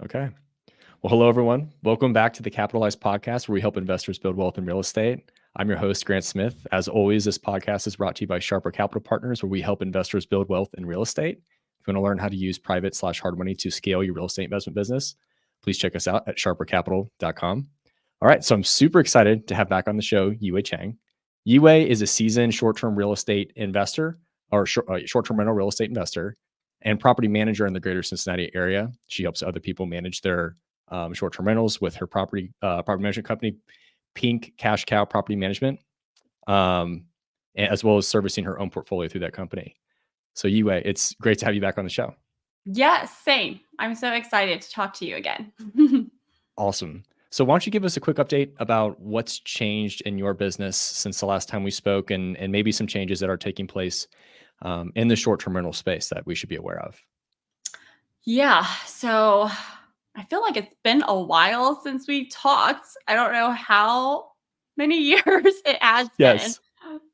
Okay. Well, hello, everyone. Welcome back to the Capitalized Podcast, where we help investors build wealth in real estate. I'm your host, Grant Smith. As always, this podcast is brought to you by Sharper Capital Partners, where we help investors build wealth in real estate. If you want to learn how to use private/hard money to scale your real estate investment business, please check us out at sharpercapital.com. All right. So I'm super excited to have back on the show Yiwei Chang. Yiwei is a seasoned short-term real estate investor or short-term rental real estate investor and property manager in the greater Cincinnati area. She helps other people manage their short-term rentals with her property management company, Pink Cash Cow Property Management, as well as servicing her own portfolio through that company. So Yiwei, it's great to have you back on the show. Yes, same. I'm so excited to talk to you again. Awesome. So why don't you give us a quick update about what's changed in your business since the last time we spoke, and maybe some changes that are taking place in the short-term rental space that we should be aware of? Yeah, so I feel like it's been a while since we talked. I don't know how many years it has been, Yes.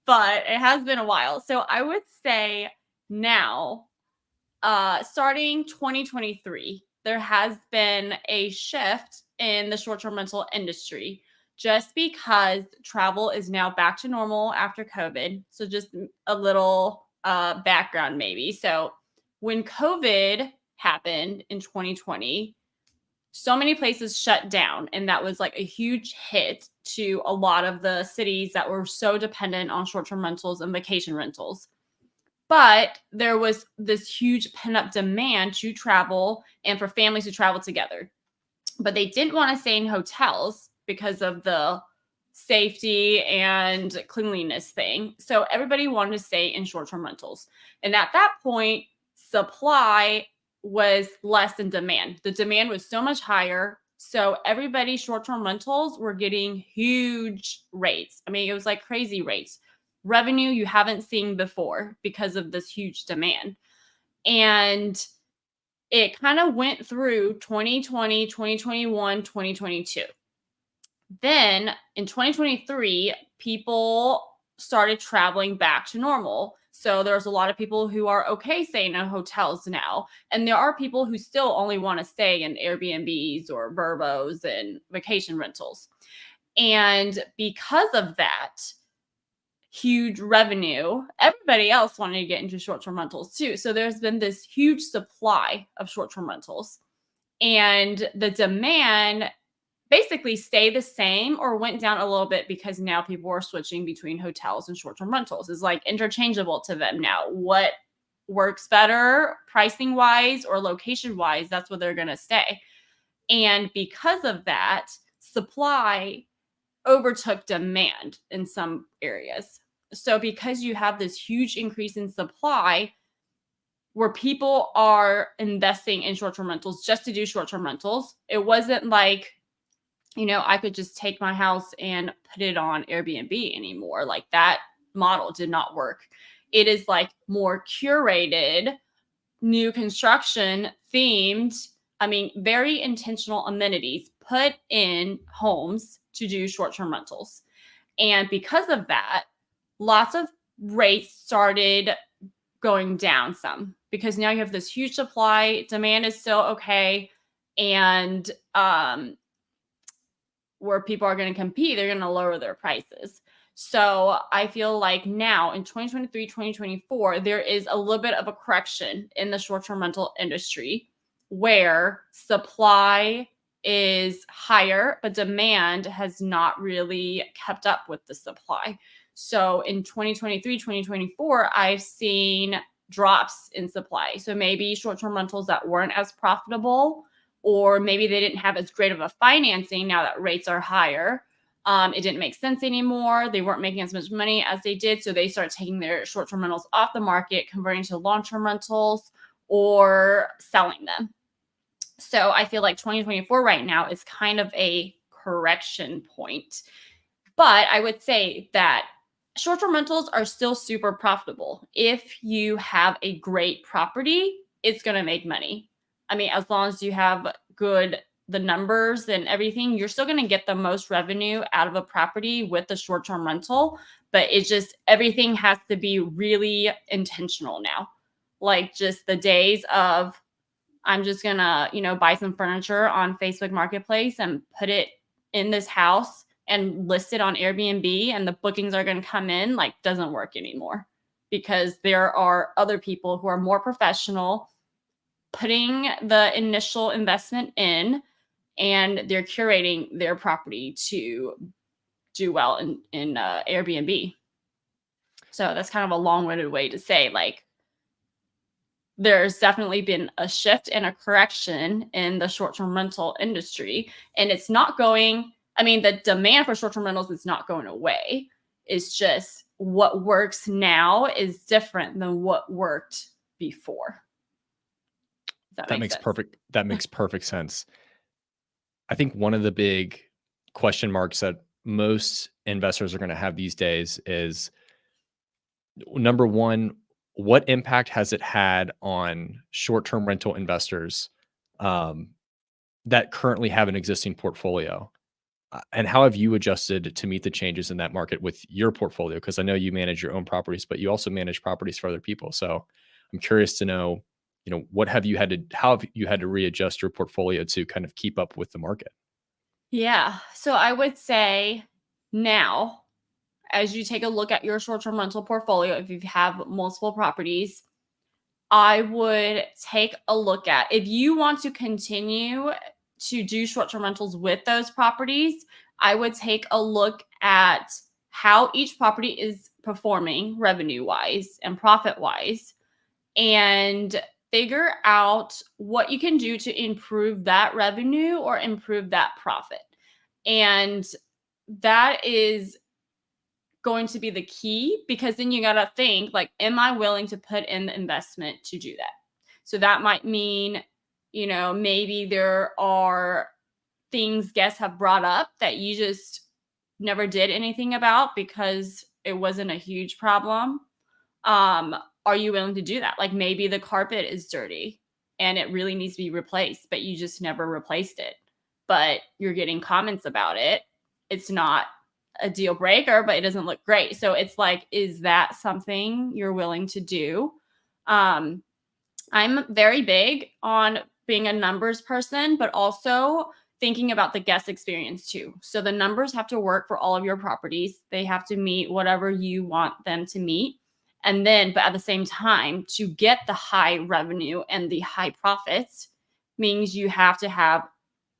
but it has been a while. So I would say now, starting 2023, there has been a shift in the short-term rental industry just because travel is now back to normal after COVID. So just a little background maybe. So when COVID happened in 2020, so many places shut down, and that was like a huge hit to a lot of the cities that were so dependent on short-term rentals and vacation rentals. But there was this huge pent-up demand to travel and for families to travel together. But they didn't want to stay in hotels because of the safety and cleanliness thing. So everybody wanted to stay in short-term rentals. And at that point, supply was less than demand. The demand was so much higher. So everybody's short-term rentals were getting huge rates. I mean, it was like crazy rates. Revenue you haven't seen before because of this huge demand. And it kind of went through 2020, 2021, 2022. Then in 2023, people started traveling back to normal. So there's a lot of people who are okay staying in hotels now. And there are people who still only want to stay in Airbnbs or Verbos and vacation rentals. And because of that huge revenue, everybody else wanted to get into short-term rentals too. So there's been this huge supply of short-term rentals. And the demand basically stayed the same or went down a little bit because now people are switching between hotels and short-term rentals. It's like interchangeable to them now. What works better pricing wise or location wise, that's where they're going to stay. And because of that, supply overtook demand in some areas. So because you have this huge increase in supply where people are investing in short-term rentals just to do short-term rentals, it wasn't like, I could just take my house and put it on Airbnb anymore. Like that model did not work. It is like more curated, new construction themed, very intentional amenities put in homes to do short-term rentals. And because of that, lots of rates started going down some because now you have this huge supply. Demand is still okay. And where people are going to compete, they're going to lower their prices. So I feel like now in 2023, 2024, there is a little bit of a correction in the short-term rental industry where supply is higher, but demand has not really kept up with the supply. So in 2023, 2024, I've seen drops in supply. So maybe short-term rentals that weren't as profitable, or maybe they didn't have as great of a financing now that rates are higher. It didn't make sense anymore. They weren't making as much money as they did. So they start taking their short-term rentals off the market, converting to long-term rentals or selling them. So I feel like 2024 right now is kind of a correction point. But I would say that short-term rentals are still super profitable. If you have a great property, it's going to make money. As long as you have the numbers and everything, you're still going to get the most revenue out of a property with the short-term rental. But it's just everything has to be really intentional now. Like just the days of I'm just going to, buy some furniture on Facebook Marketplace and put it in this house and list it on Airbnb and the bookings are going to come in, like, doesn't work anymore, because there are other people who are more professional putting the initial investment in, and they're curating their property to do well in Airbnb. So that's kind of a long-winded way to say, like, there's definitely been a shift and a correction in the short-term rental industry, and it's not going. I mean, the demand for short-term rentals is not going away. It's just what works now is different than what worked before. Does that make sense? That makes perfect sense. I think one of the big question marks that most investors are going to have these days is, number one, what impact has it had on short-term rental investors that currently have an existing portfolio? And how have you adjusted to meet the changes in that market with your portfolio? Because I know you manage your own properties, but you also manage properties for other people. So I'm curious to know, how have you had to readjust your portfolio to kind of keep up with the market? Yeah. So I would say now, as you take a look at your short-term rental portfolio, if you have multiple properties, I would take a look at, if you want to continue to do short-term rentals with those properties, I would take a look at how each property is performing revenue-wise and profit-wise, and figure out what you can do to improve that revenue or improve that profit. And that is going to be the key, because then you got to think, like, am I willing to put in the investment to do that? So that might mean, maybe there are things guests have brought up that you just never did anything about because it wasn't a huge problem. Are you willing to do that? Like, maybe the carpet is dirty and it really needs to be replaced, but you just never replaced it. But you're getting comments about it. It's not a deal breaker, but it doesn't look great. So it's like, is that something you're willing to do? I'm very big on being a numbers person, but also thinking about the guest experience too. So the numbers have to work for all of your properties. They have to meet whatever you want them to meet. And then, but at the same time, to get the high revenue and the high profits means you have to have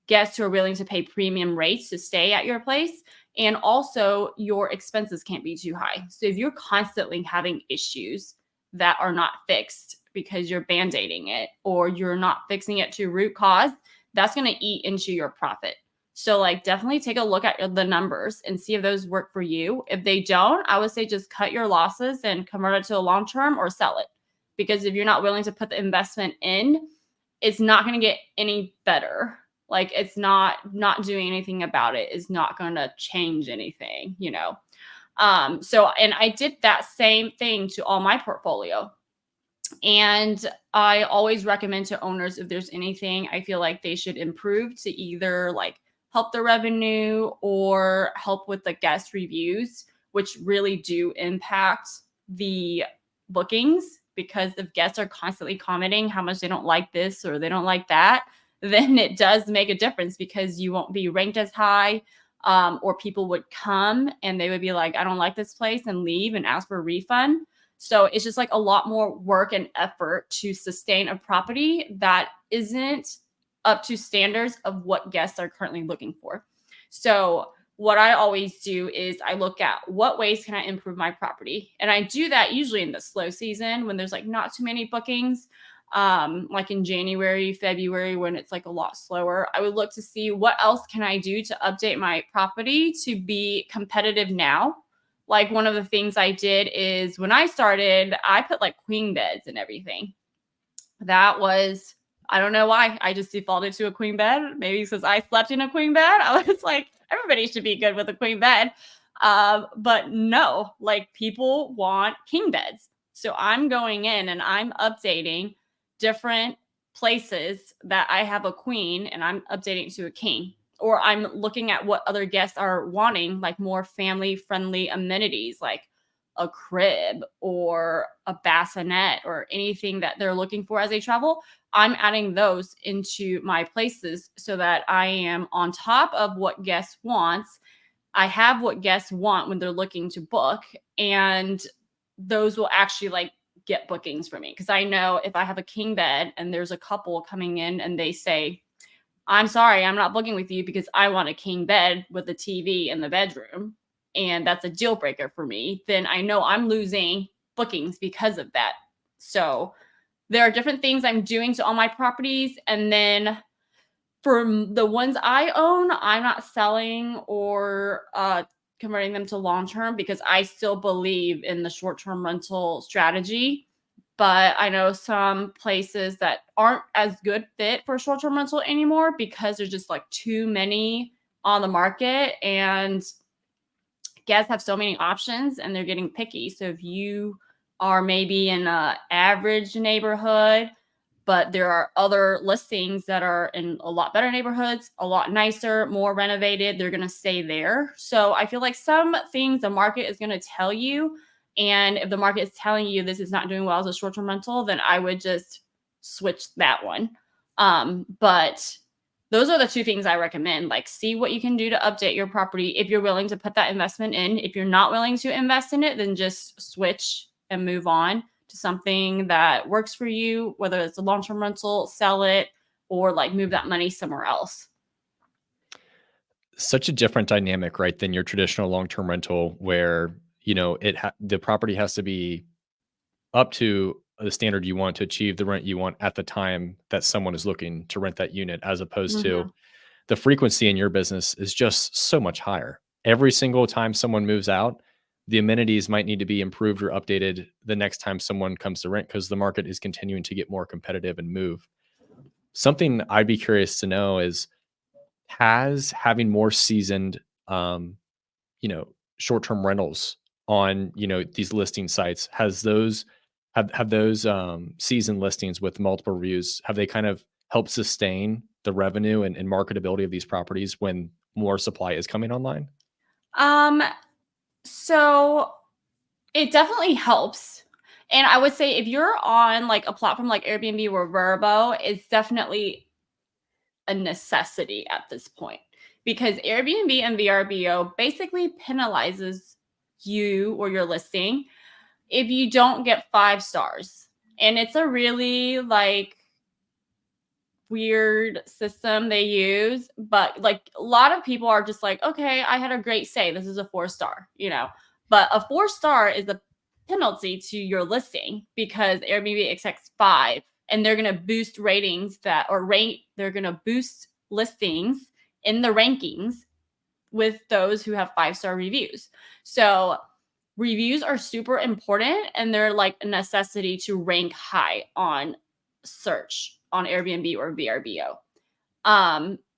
guests who are willing to pay premium rates to stay at your place. And also, your expenses can't be too high. So if you're constantly having issues that are not fixed because you're band-aiding it, or you're not fixing it to root cause, that's going to eat into your profit. So, like, definitely take a look at the numbers and see if those work for you. If they don't, I would say just cut your losses and convert it to a long-term or sell it. Because if you're not willing to put the investment in, it's not going to get any better. Like, it's not doing anything about it is not going to change anything, So, and I did that same thing to all my portfolio. And I always recommend to owners, if there's anything I feel like they should improve, to either like help the revenue or help with the guest reviews, which really do impact the bookings. Because if guests are constantly commenting how much they don't like this or they don't like that, then it does make a difference, because you won't be ranked as high. Or people would come and they would be like, I don't like this place, and leave and ask for a refund. So it's just like a lot more work and effort to sustain a property that isn't up to standards of what guests are currently looking for. So what I always do is I look at what ways can I improve my property. And I do that usually in the slow season when there's like not too many bookings. Like in January, February, when it's like a lot slower, I would look to see what else can I do to update my property to be competitive now. Like, one of the things I did is when I started, I put like queen beds and everything. That was, I don't know why. I just defaulted to a queen bed. Maybe because I slept in a queen bed. I was like, everybody should be good with a queen bed. But no, like, people want king beds. So I'm going in and I'm updating different places that I have a queen and I'm updating to a king. Or I'm looking at what other guests are wanting, like more family friendly amenities, like a crib or a bassinet or anything that they're looking for as they travel, I'm adding those into my places so that I am on top of what guests wants. I have what guests want when they're looking to book, and those will actually like get bookings for me. Because I know if I have a king bed and there's a couple coming in and they say, I'm sorry, I'm not booking with you because I want a king bed with a TV in the bedroom, and that's a deal breaker for me, then I know I'm losing bookings because of that. So there are different things I'm doing to all my properties. And then for the ones I own, I'm not selling or converting them to long term because I still believe in the short term rental strategy. But I know some places that aren't as good fit for short term rental anymore because there's just like too many on the market, and guests have so many options and they're getting picky. So if you are maybe in a average neighborhood, but there are other listings that are in a lot better neighborhoods, a lot nicer, more renovated, they're going to stay there. So I feel like some things the market is going to tell you. And if the market is telling you this is not doing well as a short-term rental, then I would just switch that one. But those are the two things I recommend. Like, see what you can do to update your property if you're willing to put that investment in. If you're not willing to invest in it, then just switch and move on to something that works for you, whether it's a long-term rental, sell it, or like move that money somewhere else. Such a different dynamic, right, than your traditional long-term rental where, the property has to be up to the standard you want to achieve the rent you want at the time that someone is looking to rent that unit, as opposed to Mhm. the frequency in your business is just so much higher. Every single time someone moves out, the amenities might need to be improved or updated the next time someone comes to rent because the market is continuing to get more competitive and move. Something I'd be curious to know is, has having more seasoned, um, you know, short-term rentals on, these listing sites, has those have those seasoned listings with multiple reviews, have they kind of helped sustain the revenue and marketability of these properties when more supply is coming online? Um, so it definitely helps. And I would say if you're on like a platform like Airbnb or Verbo, it's definitely a necessity at this point because Airbnb and VRBO basically penalizes you or your listing if you don't get 5 stars. And it's a really like weird system they use, but like a lot of people are just like, okay, I had a great stay. This is a 4 star. But a 4 star is a penalty to your listing because Airbnb accepts 5, and they're going to boost ratings that or rate, they're going to boost listings in the rankings with those who have 5 star reviews. So reviews are super important and they're like a necessity to rank high on search on Airbnb or VRBO.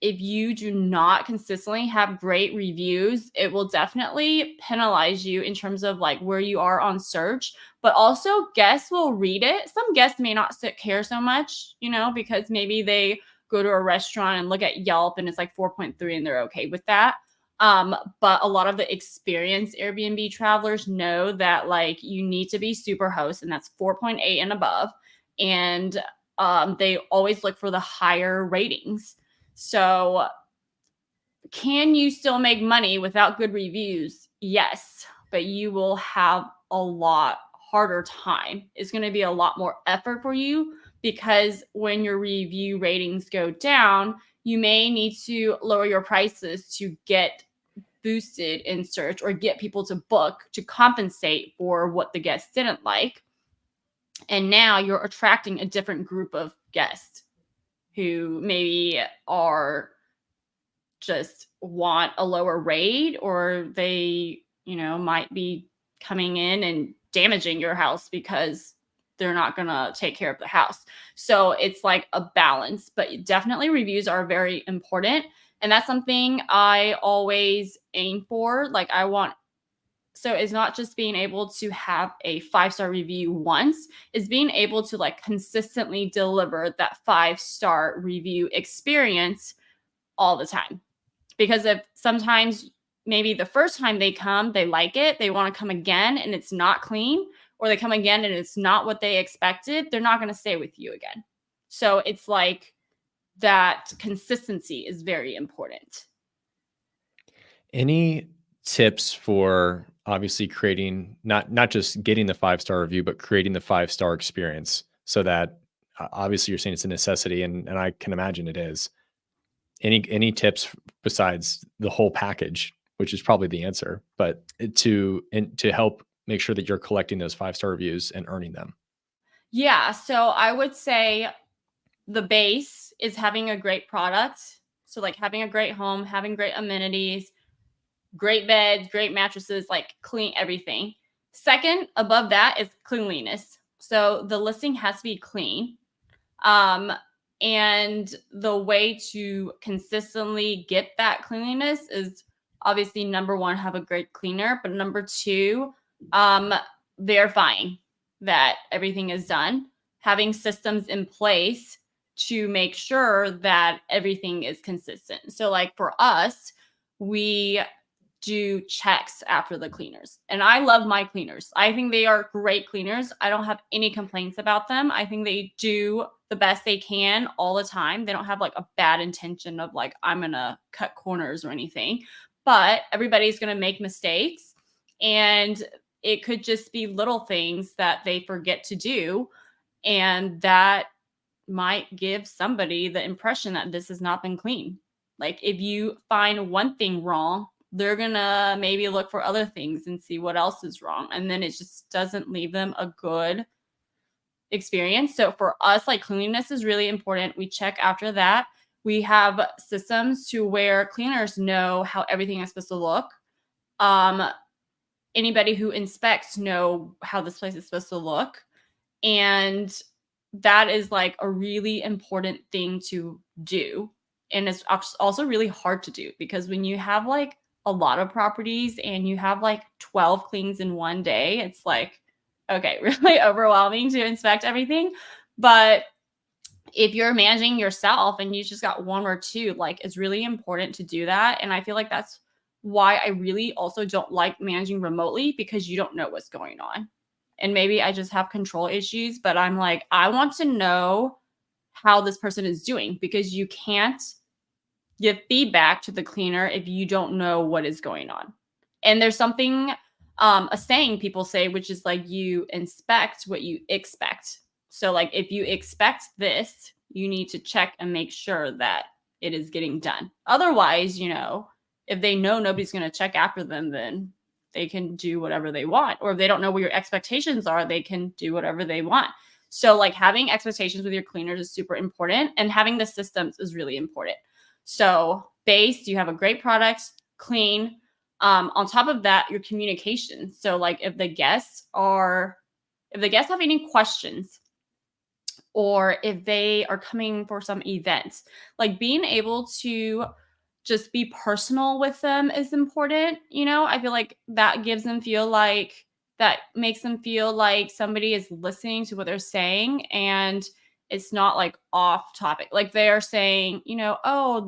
If you do not consistently have great reviews, it will definitely penalize you in terms of like where you are on search, but also guests will read it. Some guests may not care so much, because maybe they go to a restaurant and look at Yelp and it's like 4.3 and they're okay with that. But a lot of the experienced Airbnb travelers know that like you need to be super host, and that's 4.8 and above. And they always look for the higher ratings. So, can you still make money without good reviews? Yes, but you will have a lot harder time. It's going to be a lot more effort for you because when your review ratings go down, you may need to lower your prices to get boosted in search or get people to book to compensate for what the guests didn't like. And now you're attracting a different group of guests who maybe are just want a lower rate, or they, might be coming in and damaging your house because they're not going to take care of the house. So it's like a balance, but definitely reviews are very important. And that's something I always aim for. Like, so it's not just being able to have a 5 star review once, is being able to like consistently deliver that 5 star review experience all the time. Because if sometimes maybe the first time they come, they like it, they want to come again and it's not clean, or they come again and it's not what they expected, they're not going to stay with you again. So it's like that consistency is very important. Any tips for obviously creating not just getting the 5-star review, but creating the 5-star experience so that obviously you're saying it's a necessity, and I can imagine it is. Any tips besides the whole package, which is probably the answer, but to help make sure that you're collecting those 5-star reviews and earning them? Yeah, so I would say the base is having a great product. So like having a great home, having great amenities, great beds, great mattresses, like clean everything. Second, above that is cleanliness. So the listing has to be clean. Um, and the way to consistently get that cleanliness is obviously number one, have a great cleaner, but number two, um, verifying that everything is done, having systems in place to make sure that everything is consistent. So, like for us, we do checks after the cleaners. And I love my cleaners. I think they are great cleaners. I don't have any complaints about them. I think they do the best they can all the time. They don't have like a bad intention of like, I'm going to cut corners or anything, but everybody's going to make mistakes. And it could just be little things that they forget to do. And that might give somebody the impression that this has not been clean. Like if you find one thing wrong, they're gonna maybe look for other things and see what else is wrong. And then it just doesn't leave them a good experience. So for us, like cleanliness is really important. We check after that. We have systems to where cleaners know how everything is supposed to look. Anybody who inspects know how this place is supposed to look. And that is like a really important thing to do. And it's also really hard to do because when you have like a lot of properties and you have like 12 cleans in one day, it's like, okay, really overwhelming to inspect everything. But if you're managing yourself and you just got one or two, like it's really important to do that. And I feel like that's why I really also don't like managing remotely, because you don't know what's going on. And maybe I just have control issues, but I'm like, I want to know how this person is doing, because you can't give feedback to the cleaner if you don't know what is going on. And there's something, a saying people say, which is like, you inspect what you expect. So like if you expect this, you need to check and make sure that it is getting done. Otherwise, if they know nobody's going to check after them, then they can do whatever they want. Or if they don't know what your expectations are, they can do whatever they want. So like having expectations with your cleaners is super important, and having the systems is really important. So base, you have a great product, clean. On top of that, your communication. So like if the guests have any questions, or if they are coming for some event, like being able to just be personal with them is important. I feel like that makes them feel like somebody is listening to what they're saying, and it's not like off topic. Like they are saying, oh,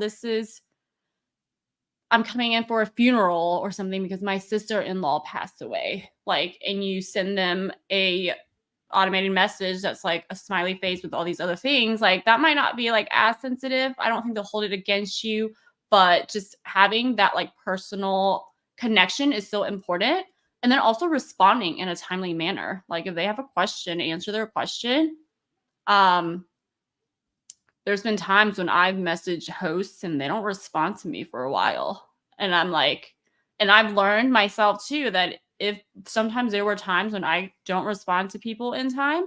I'm coming in for a funeral or something because my sister-in-law passed away. Like, and you send them a automated message that's like a smiley face with all these other things. Like that might not be like as sensitive. I don't think they'll hold it against you, but just having that like personal connection is so important. And then also responding in a timely manner. Like if they have a question, answer their question. There's been times when I've messaged hosts and they don't respond to me for a while. And I'm like, and I've learned myself too that if sometimes there were times when I don't respond to people in time,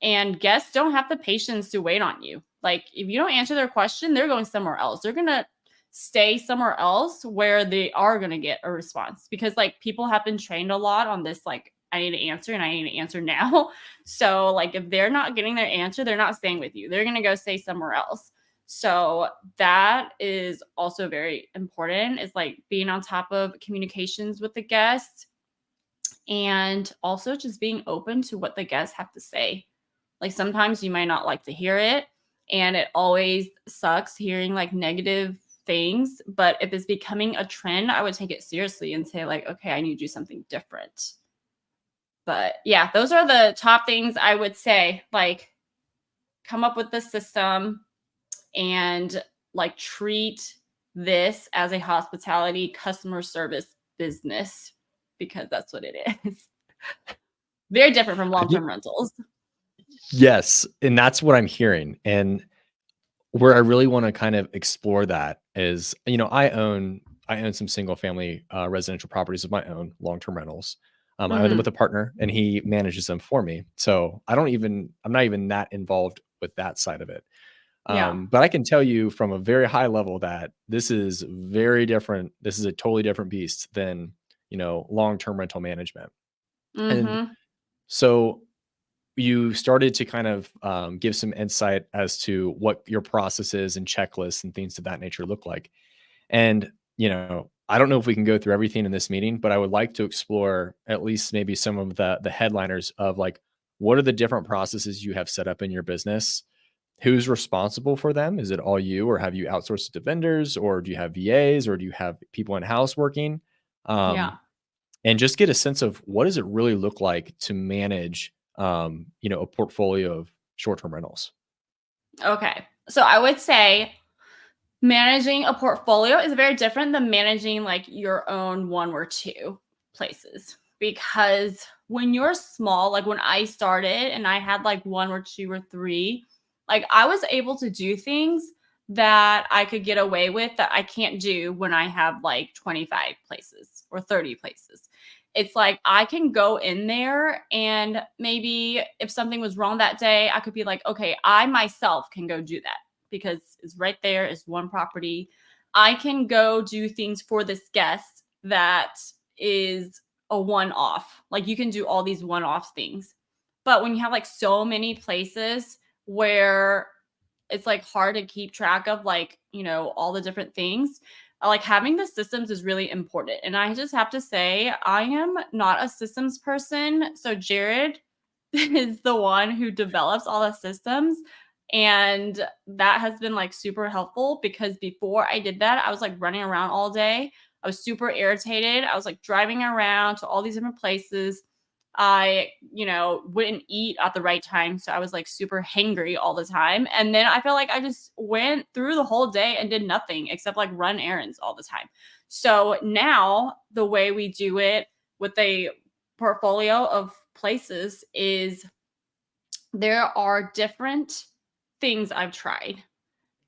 and guests don't have the patience to wait on you. Like if you don't answer their question, they're going somewhere else. They're going to stay somewhere else where they are going to get a response, because like people have been trained a lot on this, like I need to answer and I need to answer now. So like if they're not getting their answer, they're not staying with you. They're going to go stay somewhere else. So that is also very important, is like being on top of communications with the guests, and also just being open to what the guests have to say. Like sometimes you might not like to hear it, and it always sucks hearing like negative things, but if it's becoming a trend, I would take it seriously and say like, okay, I need to do something different. But yeah, those are the top things I would say. Like, come up with the system and like treat this as a hospitality customer service business, because that's what it is. Very different from I think long-term rentals. yes, and that's what I'm hearing. And where I really want to kind of explore that is, I own some single family residential properties of my own, long-term rentals. I own them with Mhm. a partner and he manages them for me. So I'm not even that involved with that side of it. Yeah. But I can tell you from a very high level that this is very different. This is a totally different beast than, long-term rental management. And Mhm. so you started to kind of give some insight as to what your processes and checklists and things of that nature look like. And, I don't know if we can go through everything in this meeting, but I would like to explore at least maybe some of the headliners of like, what are the different processes you have set up in your business? Who's responsible for them? Is it all you, or have you outsourced it to vendors, or do you have VAs, or do you have people in house working? Um, Yeah. and just get a sense of what does it really look like to manage, a portfolio of short-term rentals. Okay. So I would say managing a portfolio is very different than managing like your own one or two places. Because when you're small, like when I started and I had like one or two or three, like I was able to do things that I could get away with that I can't do when I have like 25 places or 30 places. It's like I can go in there and maybe if something was wrong that day, I could be like, okay, I myself can go do that because it's right there. It's one property. I can go do things for this guest that is a one off. Like you can do all these one off things. But when you have like so many places where it's like hard to keep track of like, all the different things, like having the systems is really important. And I just have to say, I am not a systems person. So Jared is the one who develops all the systems. And that has been like super helpful because before I did that, I was like running around all day. I was super irritated. I was like driving around to all these different places. I, wouldn't eat at the right time. So I was like super hangry all the time. And then I felt like I just went through the whole day and did nothing except like run errands all the time. So now the way we do it with a portfolio of places is there are different things I've tried.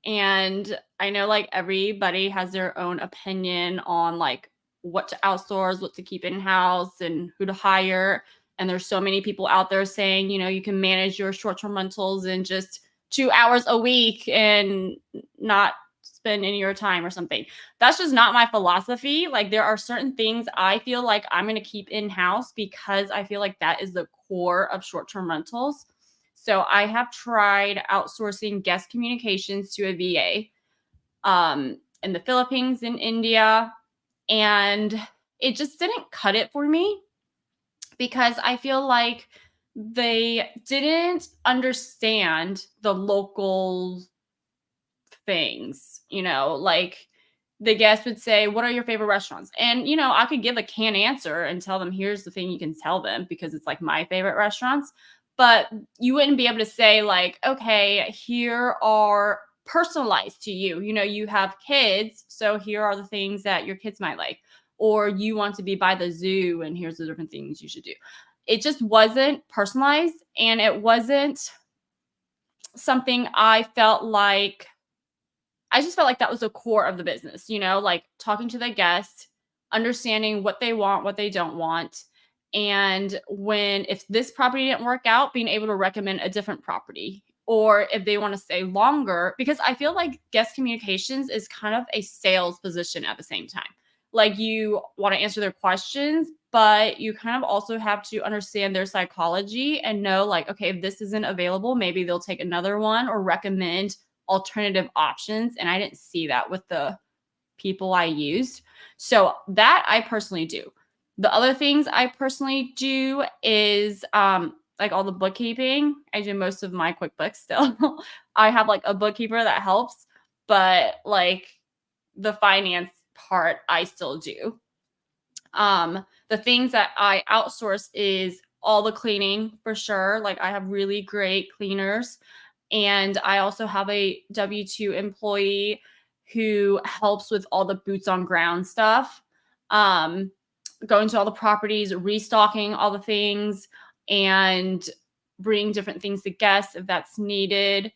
And I know like everybody has their own opinion on like what to outsource, what to keep in house, and who to hire. And there's so many people out there saying, you can manage your short term rentals in just 2 hours a week and not spend any of your time or something. That's just not my philosophy. Like, there are certain things I feel like I'm going to keep in house because I feel like that is the core of short term rentals. So I have tried outsourcing guest communications to a VA in the Philippines, in India, and it just didn't cut it for me because I feel like they didn't understand the local things, like the guest would say, "What are your favorite restaurants?" And, I could give a canned answer and tell them, here's the thing you can tell them because it's like my favorite restaurants. But you wouldn't be able to say, like, okay, here are personalized to you. You have kids, so here are the things that your kids might like. Or you want to be by the zoo, and here's the different things you should do. It just wasn't personalized, and it wasn't something I just felt like that was the core of the business, like talking to the guest, understanding what they want, what they don't want. And if this property didn't work out, being able to recommend a different property. Or if they want to stay longer, because I feel like guest communications is kind of a sales position at the same time. Like you want to answer their questions, but you kind of also have to understand their psychology and know, like, okay, if this isn't available, maybe they'll take another one or recommend alternative options. And I didn't see that with the people I used. So that I personally do. The other things I personally do is like all the bookkeeping. I do most of my QuickBooks still. I have like a bookkeeper that helps, but like the finance part I still do. The things that I outsource is all the cleaning for sure. Like I have really great cleaners. And I also have a W-2 employee who helps with all the boots on ground stuff. Um, Going to all the properties, restocking all the things, and bring different things to guests if that's needed.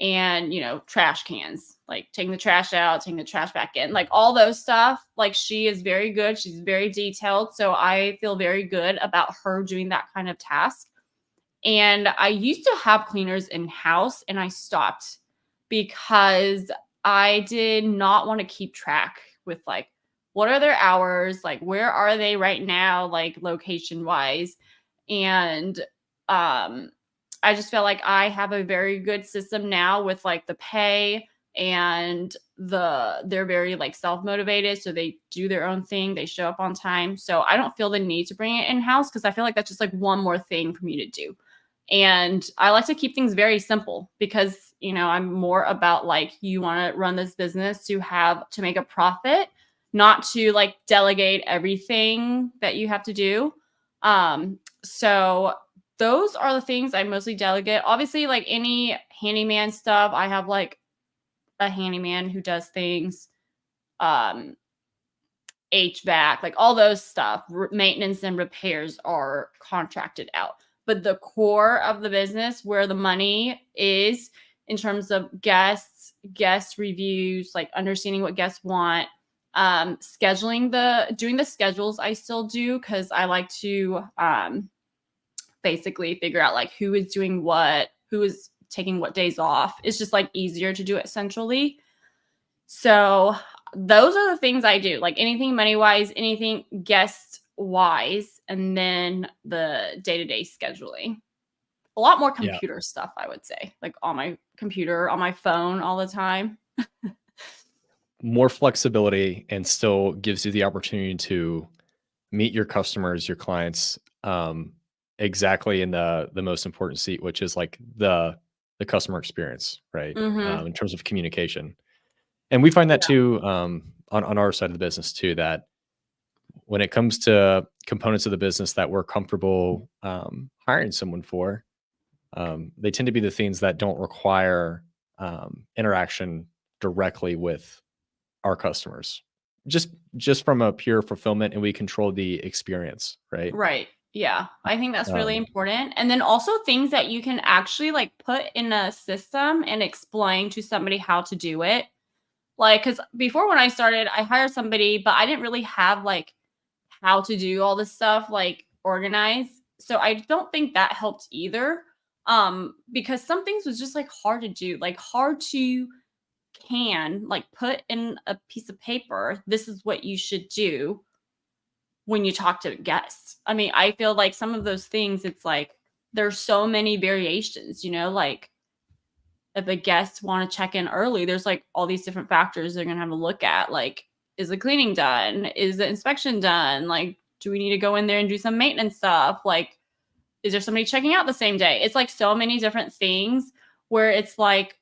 And, trash cans, like taking the trash out, taking the trash back in, like all those stuff. Like she is very good. She's very detailed. So I feel very good about her doing that kind of task. And I used to have cleaners in house and I stopped because I did not want to keep track with like, what are their hours? Like, where are they right now? Like location wise. And, I just felt like I have a very good system now with like the pay and they're very like self-motivated. So they do their own thing. They show up on time. So I don't feel the need to bring it in house because I feel like that's just like one more thing for me to do. And I like to keep things very simple because, I'm more about like, you want to run this business to make a profit, not to like delegate everything that you have to do. So those are the things I mostly delegate. Obviously, like any handyman stuff, I have like a handyman who does things, HVAC, like all those stuff, maintenance and repairs are contracted out. But the core of the business where the money is in terms of guests, guest reviews, like understanding what guests want, doing the schedules I still do because I like to basically figure out like who is doing what, who is taking what days off. It's just like easier to do it centrally. So those are the things I do, like anything money wise, anything guest wise, and then the day-to-day scheduling. A lot more Yeah. computer stuff, I would say, like on my computer, on my phone all the time. More flexibility and still gives you the opportunity to meet your customers, your clients, exactly in the most important seat, which is like the customer experience, right? Mhm. In terms of communication. And we find that Yeah. too, on our side of the business too, that when it comes to components of the business that we're comfortable hiring someone for, they tend to be the things that don't require interaction directly with our customers. Just just from a pure fulfillment, and we control the experience, right? Right. Yeah. I think that's really Um, important. And then also things that you can actually like put in a system and explain to somebody how to do it. Like, because before when I started, I hired somebody, but I didn't really have like how to do all this stuff, like organize. So I don't think that helped either. Because some things was just like hard to do, like hard to like put in a piece of paper. This is what you should do when you talk to guests. I mean, I feel like some of those things, it's like there's so many variations, like if a guest want to check in early, there's like all these different factors they're gonna have to look at. Like, is the cleaning done? Is the inspection done? Like, do we need to go in there and do some maintenance stuff? Like, is there somebody checking out the same day? It's like so many different things where it's like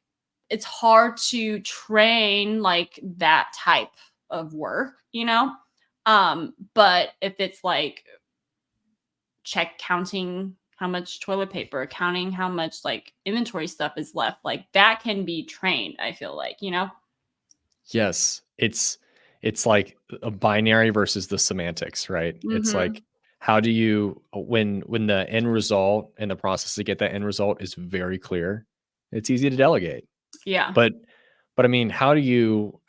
it's hard to train like that type of work. But if it's like counting how much toilet paper, counting how much like inventory stuff is left. Like that can be trained, I feel like. yes, it's like a binary versus the semantics, right? It's Mhm. like how do you when the end result and the process to get that end result is very clear, it's easy to delegate. Yeah. But I mean, how do you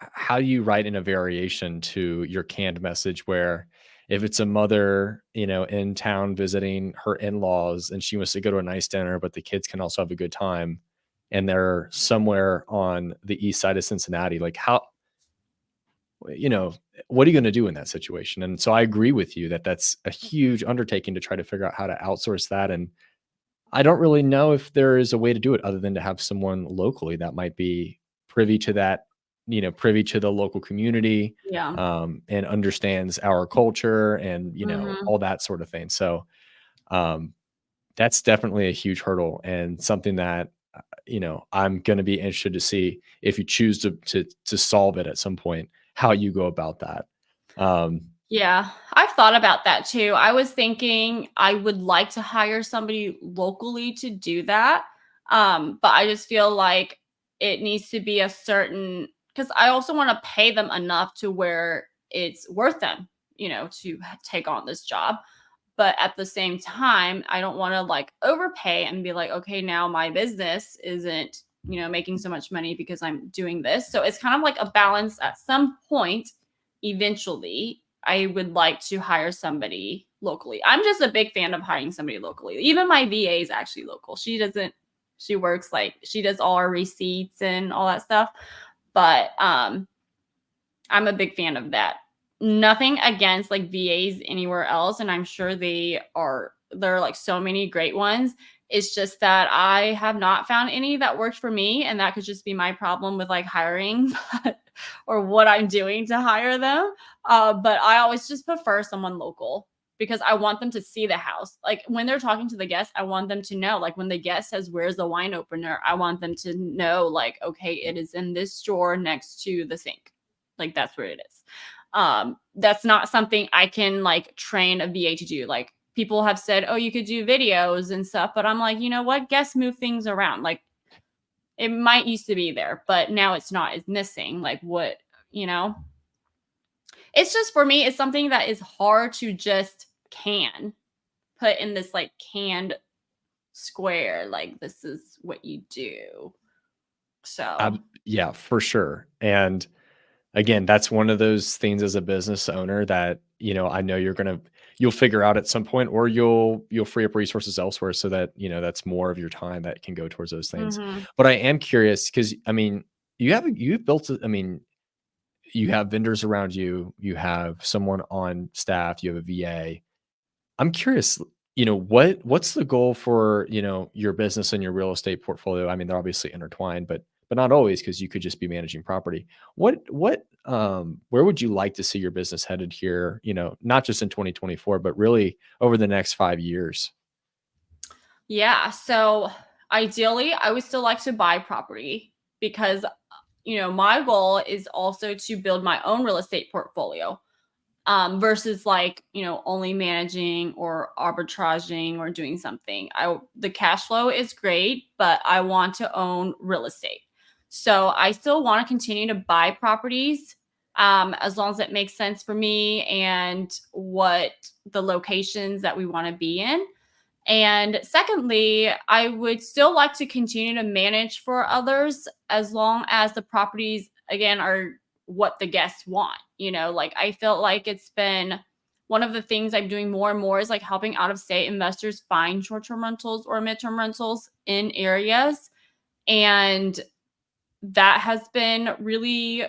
write in a variation to your canned message where if it's a mother, in town visiting her in-laws and she wants to go to a nice dinner, but the kids can also have a good time and they're somewhere on the east side of Cincinnati, like you know, what are you going to do in that situation? And so I agree with you that that's a huge undertaking to try to figure out how to outsource that. And I don't really know if there is a way to do it other than to have someone locally that might be privy to that, privy to the local community, Yeah. and understands our culture and, Mhm. all that sort of thing. So um, that's definitely a huge hurdle and something that, I'm going to be interested to see if you choose to solve it at some point, how you go about that. Yeah, I've thought about that too. I was thinking I would like to hire somebody locally to do that. But I just feel like it needs to be a certain, because I also want to pay them enough to where it's worth them, to take on this job. But at the same time, I don't want to like overpay and be like, okay, now my business isn't, making so much money because I'm doing this. So it's kind of like a balance at some point. Eventually, I would like to hire somebody locally. I'm just a big fan of hiring somebody locally. Even my VA is actually local. She works like she does all our receipts and all that stuff. But I'm a big fan of that. Nothing against like VAs anywhere else, and I'm sure there are like so many great ones. It's just that I have not found any that worked for me, and that could just be my problem with like hiring or what I'm doing to hire them. But I always just prefer someone local because I want them to see the house. Like when they're talking to the guests, I want them to know. Like when the guest says, "Where's the wine opener?" I want them to know, like, okay, it is in this drawer next to the sink. Like that's where it is. That's not something I can like train a VA to do. Like people have said, oh, you could do videos and stuff, but I'm like, you know what? Guests move things around. Like it might used to be there, but now it's not. It's missing. Like what, you know? It's just for me, it's something that is hard to just put in this like canned square. Like this is what you do. So Yeah, for sure. And again, that's one of those things as a business owner that, I know you'll figure out at some point, or you'll free up resources elsewhere so that, that's more of your time that can go towards those things. mhm. But I am curious because, I mean, you've built, I mean, you have vendors around you, you have someone on staff, you have a VA. I'm curious, what's the goal for, your business and your real estate portfolio? I mean, they're obviously intertwined, but not always because you could just be managing property. Where would you like to see your business headed here, not just in 2024, but really over the next 5 years? Yeah. So ideally, I would still like to buy property because, my goal is also to build my own real estate portfolio versus like, only managing or arbitraging or doing something. The cash flow is great, but I want to own real estate. So I still want to continue to buy properties as long as it makes sense for me and what the locations that we want to be in. And secondly, I would still like to continue to manage for others as long as the properties, again, are what the guests want. Like I felt like it's been one of the things I'm doing more and more is like helping out of state investors find short term rentals or midterm rentals in areas. And that has been really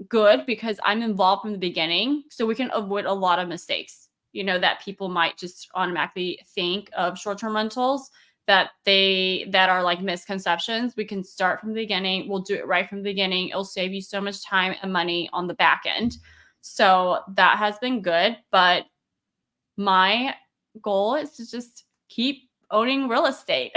good because I'm involved from the beginning. So we can avoid a lot of mistakes, that people might just automatically think of short-term rentals that are like misconceptions. We can start from the beginning. We'll do it right from the beginning. It'll save you so much time and money on the back end. So that has been good. But my goal is to just keep owning real estate.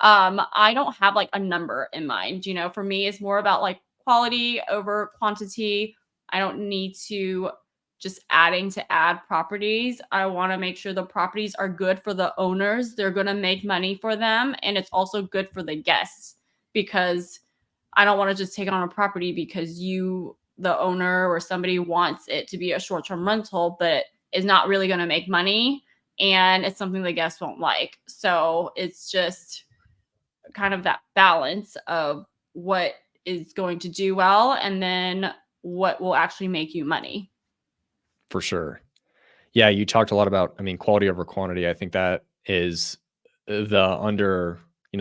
I don't have like a number in mind. For me, it's more about like quality over quantity. I don't need to just adding to add properties. I want to make sure the properties are good for the owners. They're going to make money for them. And it's also good for the guests because I don't want to just take on a property because the owner or somebody wants it to be a short term rental, but is not really going to make money. And it's something the guests won't like. So it's just kind of that balance of what is going to do well and then what will actually make you money. For sure. Yeah, you talked a lot about, I mean, quality over quantity. I think that is the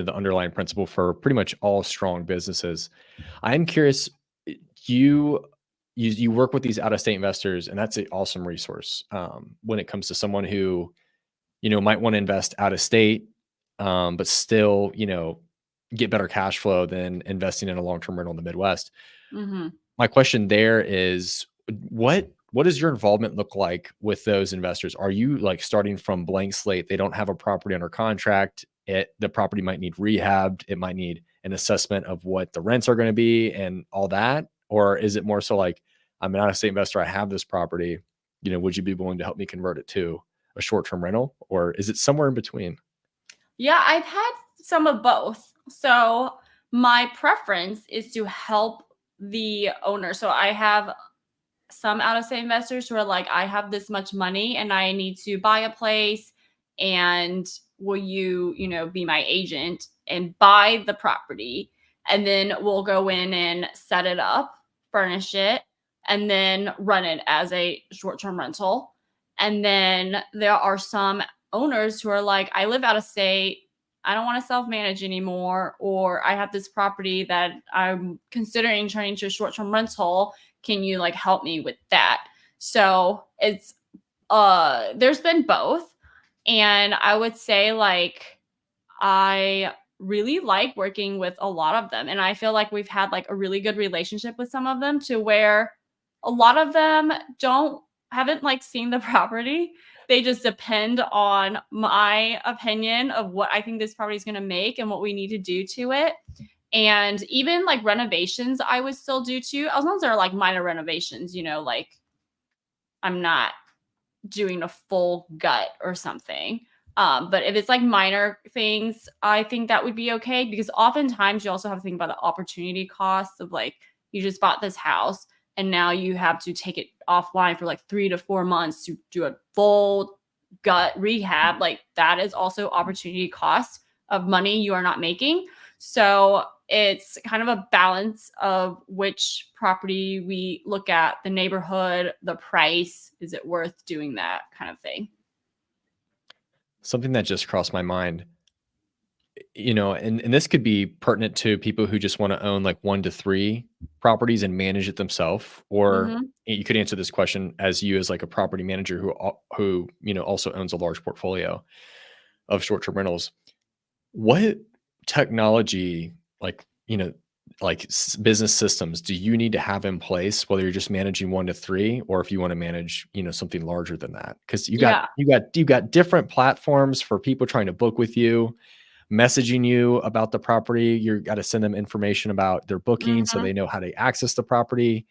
underlying principle for pretty much all strong businesses. I'm curious, you you work with these out of state investors, and that's an awesome resource when it comes to someone who might want to invest out of state, but still get better cash flow than investing in a long term rental in the Midwest. Hmm. My question there is what does your involvement look like with those investors? Are you like starting from blank slate? They don't have a property under contract. The property might need rehabbed. It might need an assessment of what the rents are going to be and all that. Or is it more so like, I'm an out-of-state investor. I have this property. Would you be willing to help me convert it to a short-term rental, or is it somewhere in between? Yeah, I've had some of both. So my preference is to help the owner. So I have some out of state investors who are like, I have this much money and I need to buy a place. And will you, be my agent and buy the property? And then we'll go in and set it up, furnish it, and then run it as a short term rental. And then there are some owners who are like, I live out of state. I don't want to self manage anymore. Or I have this property that I'm considering turning into a short term rental. Can you like help me with that? So it's there's been both. And I would say like I really like working with a lot of them. And I feel like we've had like a really good relationship with some of them to where a lot of them haven't like seen the property. They just depend on my opinion of what I think this property is going to make and what we need to do to it. And even like renovations, I would still do too, as long as they're like minor renovations, like I'm not doing a full gut or something. But if it's like minor things, I think that would be okay because oftentimes you also have to think about the opportunity costs of like you just bought this house and now you have to take it offline for like 3 to 4 months to do a full gut rehab. Like that is also opportunity cost of money you are not making. So it's kind of a balance of which property we look at, the neighborhood, the price. Is it worth doing that kind of thing? Something that just crossed my mind, and this could be pertinent to people who just want to own like 1 to 3 properties and manage it themselves, or Hmm. you could answer this question as you as like a property manager who also owns a large portfolio of short-term rentals. What technology, business systems do you need to have in place, whether you're just managing 1 to 3, or if you want to manage, something larger than that? Because you got Yeah. you got different platforms for people trying to book with you, messaging you about the property. You got to send them information about their booking so Hmm. they know how to access the property,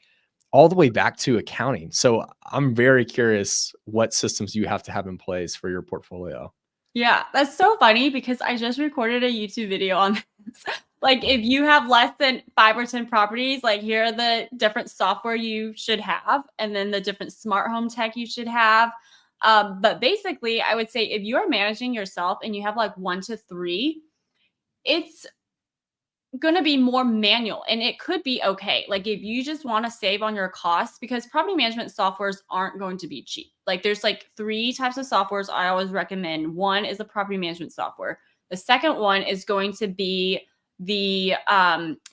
all the way back to accounting. So I'm very curious what systems you have to have in place for your portfolio. Yeah, that's so funny because I just recorded a YouTube video on this. Like, if you have less than 5 or 10 properties, like, here are the different software you should have, and then the different smart home tech you should have. But basically, I would say if you are managing yourself and you have like 1 to 3, it's going to be more manual and it could be okay. Like if you just want to save on your costs because property management softwares aren't going to be cheap. Like there's like 3 types of softwares I always recommend. One is the property management software. The second one is going to be the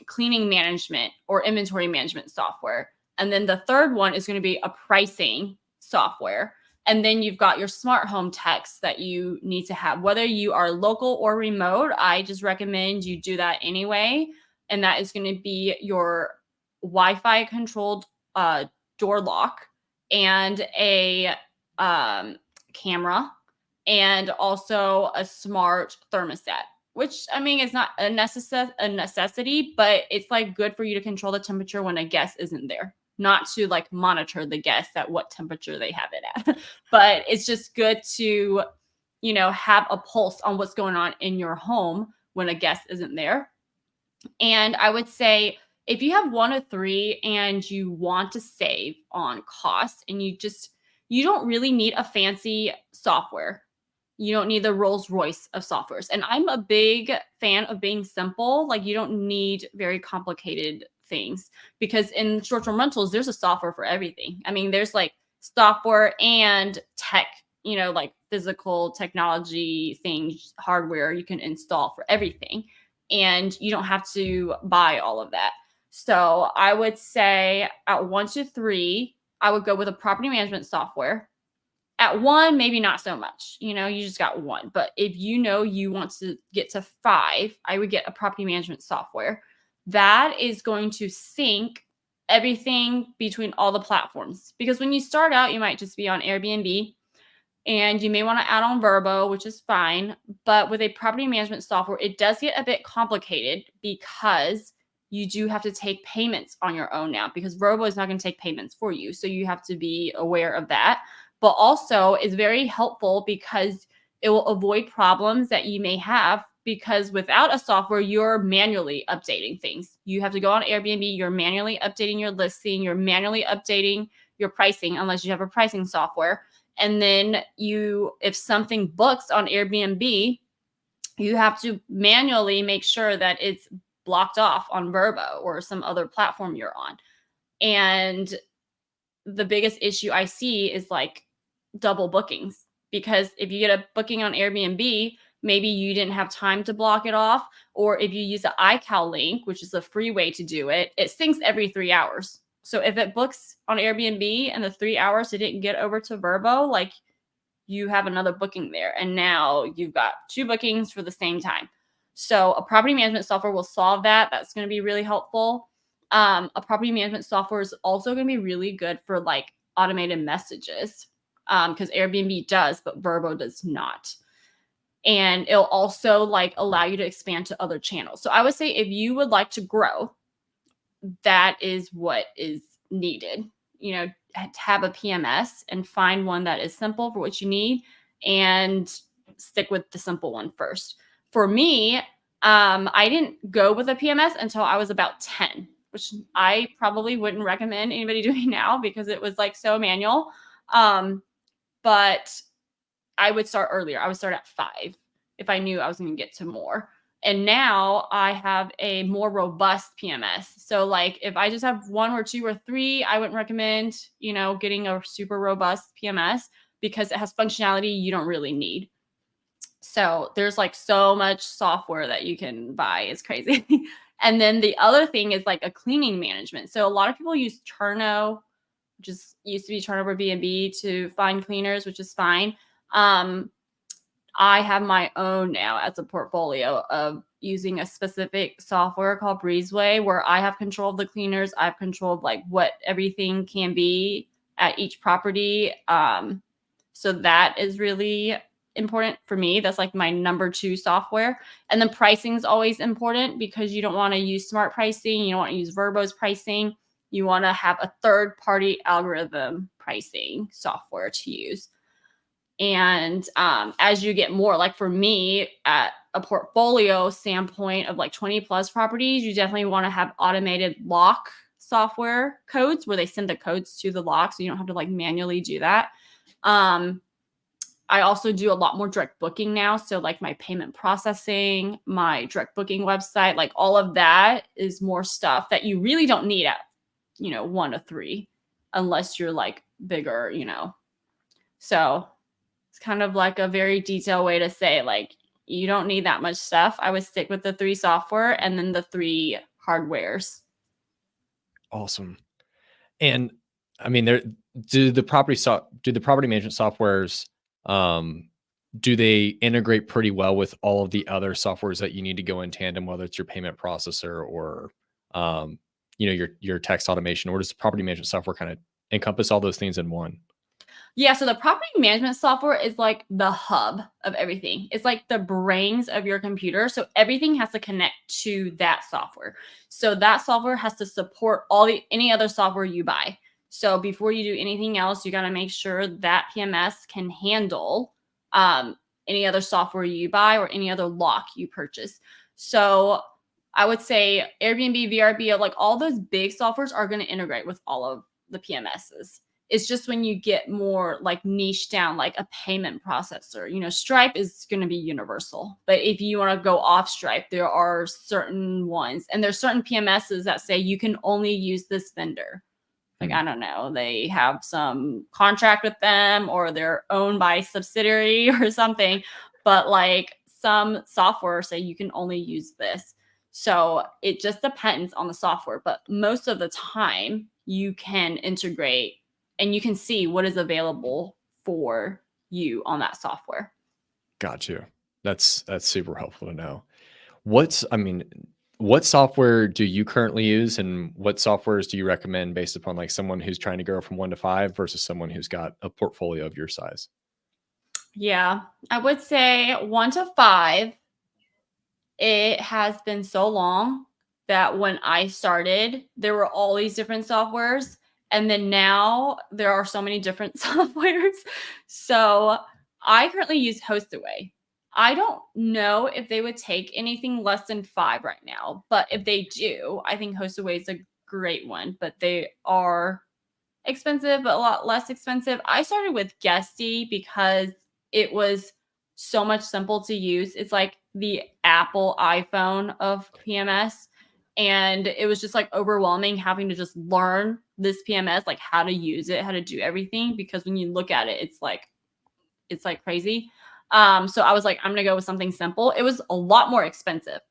cleaning management or inventory management software. And then the third one is going to be a pricing software. And then you've got your smart home techs that you need to have. Whether you are local or remote, I just recommend you do that anyway. And that is going to be your Wi-Fi controlled door lock and a camera and also a smart thermostat, which I mean is not a necessity, but it's like good for you to control the temperature when a guest isn't there, not to like monitor the guests at what temperature they have it at. But it's just good to, have a pulse on what's going on in your home when a guest isn't there. And I would say if you have 1 or 3 and you want to save on costs and you don't really need a fancy software. You don't need the Rolls Royce of softwares. And I'm a big fan of being simple. Like you don't need very complicated things because in short-term rentals, there's a software for everything. I mean, there's like software and tech, like physical technology things, hardware you can install for everything. And you don't have to buy all of that. So I would say at 1 to 3, I would go with a property management software. At 1, maybe not so much. You just got 1. But if you want to get to 5, I would get a property management software. That is going to sync everything between all the platforms. Because when you start out, you might just be on Airbnb and you may want to add on Verbo, which is fine. But with a property management software, it does get a bit complicated because you do have to take payments on your own now because Vrbo is not going to take payments for you. So you have to be aware of that. But also, it's very helpful because it will avoid problems that you may have because without a software, you're manually updating things. You have to go on Airbnb, you're manually updating your listing, you're manually updating your pricing unless you have a pricing software. And then if something books on Airbnb, you have to manually make sure that it's blocked off on Vrbo or some other platform you're on. And the biggest issue I see is like double bookings, because if you get a booking on Airbnb, maybe you didn't have time to block it off, or if you use the iCal link, which is a free way to do it, it syncs every 3 hours. So if it books on Airbnb and the 3 hours it didn't get over to Vrbo, like you have another booking there. And now you've got 2 bookings for the same time. So a property management software will solve that. That's going to be really helpful. A property management software is also going to be really good for like automated messages, because Airbnb does, but Vrbo does not. And it'll also like allow you to expand to other channels. So I would say if you would like to grow, that is what is needed. Have a PMS and find one that is simple for what you need and stick with the simple one first. For me, I didn't go with a PMS until I was about 10, which I probably wouldn't recommend anybody doing now because it was like so manual. But I would start earlier. I would start at 5 if I knew I was going to get to more. And now I have a more robust PMS. So like if I just have 1 or 2 or 3, I wouldn't recommend, getting a super robust PMS because it has functionality you don't really need. So there's like so much software that you can buy. It's crazy. And then the other thing is like a cleaning management. So a lot of people use Turno, which used to be Turnover B&B, to find cleaners, which is fine. I have my own now as a portfolio of using a specific software called Breezeway, where I have control of the cleaners. I have control of like what everything can be at each property. So that is really important for me. That's like my number 2 software. And then pricing is always important because you don't want to use smart pricing. You don't want to use Vrbo's pricing. You want to have a third-party algorithm pricing software to use. And as you get more, like for me, at a portfolio standpoint of like 20 plus properties, you definitely want to have automated lock software codes where they send the codes to the lock, so you don't have to like manually do that. I also do a lot more direct booking now. So like my payment processing, my direct booking website, like all of that is more stuff that you really don't need at, 1 to 3, unless you're like bigger, So it's kind of like a very detailed way to say like, you don't need that much stuff. I would stick with the 3 software and then the 3 hardwares. Awesome. And I mean, do the property management softwares, do they integrate pretty well with all of the other softwares that you need to go in tandem, whether it's your payment processor or, your text automation, or does the property management software kind of encompass all those things in one? Yeah, so the property management software is like the hub of everything. It's like the brains of your computer. So everything has to connect to that software. So that software has to support any other software you buy. So before you do anything else, you got to make sure that PMS can handle any other software you buy or any other lock you purchase. So I would say Airbnb, VRBO, like all those big softwares are going to integrate with all of the PMSs. It's just when you get more like niche down, like a payment processor, Stripe is going to be universal. But if you want to go off Stripe, there are certain ones, and there's certain PMSs that say you can only use this vendor. Like, I don't know, they have some contract with them or they're owned by a subsidiary or something. But like some software say you can only use this. So it just depends on the software. But most of the time you can integrate and you can see what is available for you on that software. Got you. That's super helpful to know. What software do you currently use, and what softwares do you recommend based upon like someone who's trying to grow from 1 to 5 versus someone who's got a portfolio of your size? Yeah, I would say 1 to 5. It has been so long that when I started, there were all these different softwares. And then now there are so many different softwares. So I currently use HostAway. I don't know if they would take anything less than 5 right now, but if they do, I think HostAway is a great one, but they are expensive, but a lot less expensive. I started with Guesty because it was so much simple to use. It's like the Apple iPhone of PMS. And it was just like overwhelming having to just learn this PMS, like how to use it, how to do everything. Because when you look at it, it's like crazy. So I was like, I'm gonna go with something simple. It was a lot more expensive.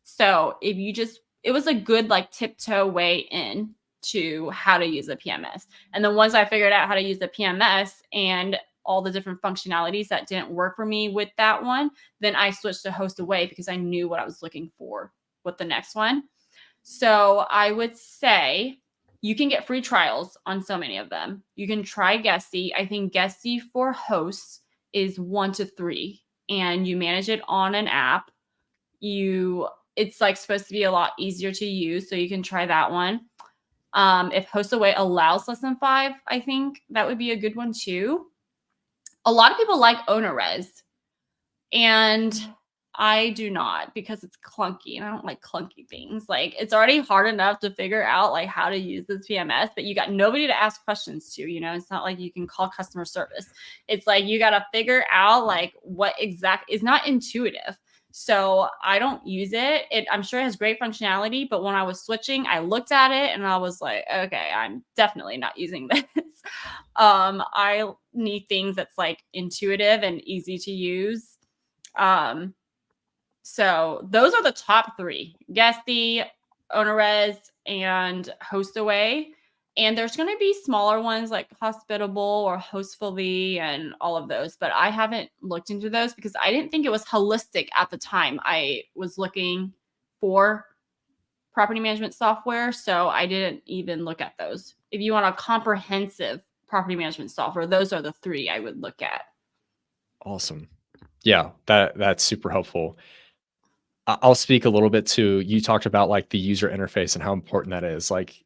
So if you just, it was a good like tiptoe way in to how to use a PMS. And then once I figured out how to use the PMS and all the different functionalities that didn't work for me with that one, then I switched to HostAway because I knew what I was looking for with the next one. So I would say you can get free trials on so many of them. You can try Guesty. I think Guesty for hosts is 1 to 3, and you manage it on an app. It's like supposed to be a lot easier to use, so you can try that one. If HostAway allows less than 5, I think that would be a good one too. A lot of people like OwnerRez, and I do not because it's clunky and I don't like clunky things. Like it's already hard enough to figure out like how to use this PMS, but you got nobody to ask questions to, it's not like you can call customer service. It's like you got to figure out like what exact is not intuitive. So I don't use it. I'm sure it has great functionality, but when I was switching, I looked at it and I was like, okay, I'm definitely not using this. I need things that's like intuitive and easy to use. So those are the top 3: Guesty, OwnerRez, and HostAway. And there's going to be smaller ones like Hospitable or Hostfully and all of those, but I haven't looked into those because I didn't think it was holistic at the time I was looking for property management software, so I didn't even look at those. If you want a comprehensive property management software, those are the 3 I would look at. Awesome. Yeah, that's super helpful. I'll speak a little bit to, you talked about like the user interface and how important that is. Like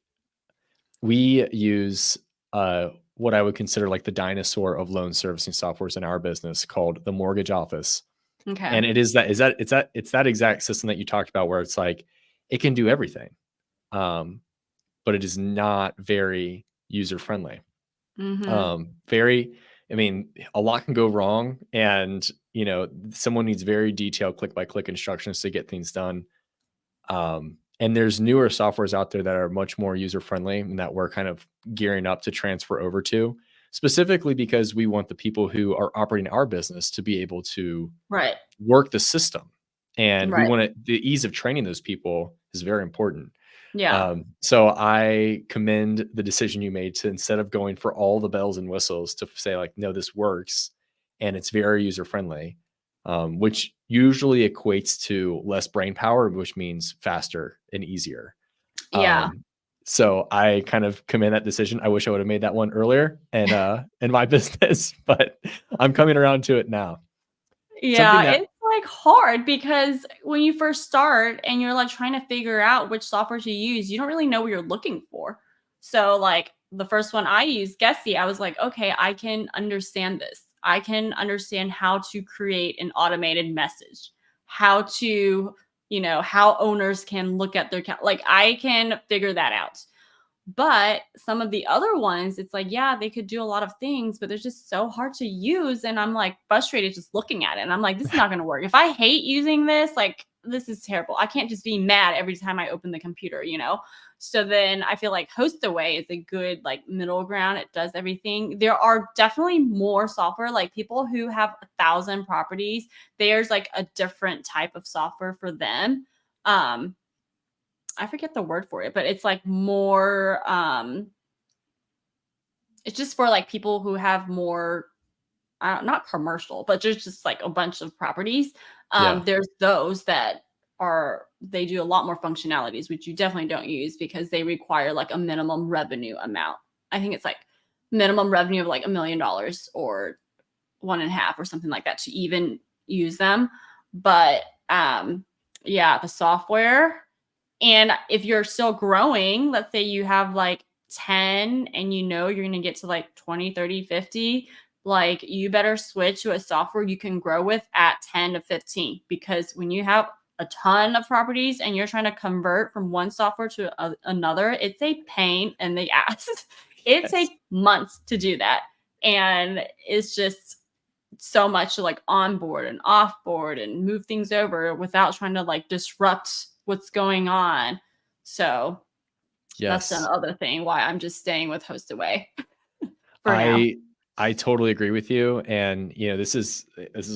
we use what I would consider like the dinosaur of loan servicing softwares in our business called the Mortgage Office. Okay. And it's that exact system that you talked about where it's like it can do everything. But it is not very user friendly. I mean, a lot can go wrong, and someone needs very detailed click by click instructions to get things done. And there's newer softwares out there that are much more user friendly and that we're kind of gearing up to transfer over to, specifically because we want the people who are operating our business to be able to Right. work the system. And we Right. want the ease of training those people is very important. Yeah. So I commend the decision you made to, instead of going for all the bells and whistles, to say like, no, this works and it's very user friendly, which usually equates to less brain power, which means faster and easier. Yeah. So I kind of commend that decision. I wish I would have made that one earlier and in my business, but I'm coming around to it now. Something Yeah, that, it's like hard because when you first start and you're like trying to figure out which software to use, you don't really know what you're looking for. So like the first one I used, Guesty, I was like, okay, I can understand this. I can understand how to create an automated message, how to, how owners can look at their like I can figure that out. But some of the other ones, it's like, yeah, they could do a lot of things, but they're just so hard to use. And I'm like frustrated just looking at it. And I'm like, this is not going to work. If I hate using this, like, this is terrible. I can't just be mad every time I open the computer. So then I feel like HostAway is a good like middle ground. It does everything. There are definitely more software, like people who have 1,000 properties. There's like a different type of software for them. I forget the word for it, but it's like more it's just for like people who have more not commercial, but there's just like a bunch of properties. yeah, There's those that they do a lot more functionalities, which you definitely don't use because they require like a minimum revenue amount. I think it's like minimum revenue of like $1 million or 1.5 or something like that to even use them. But yeah, the software, And if you're still growing, let's say you have like 10 and you're going to get to like 20, 30, 50, like you better switch to a software you can grow with at 10 to 15, because when you have a ton of properties and you're trying to convert from one software to another, it's a pain in the ass. It Yes. takes months to do that. And it's just so much to like onboard and offboard and move things over without trying to like disrupt what's going on. So that's Yes. another thing why I'm just staying with HostAway for now. I totally agree with you. And this is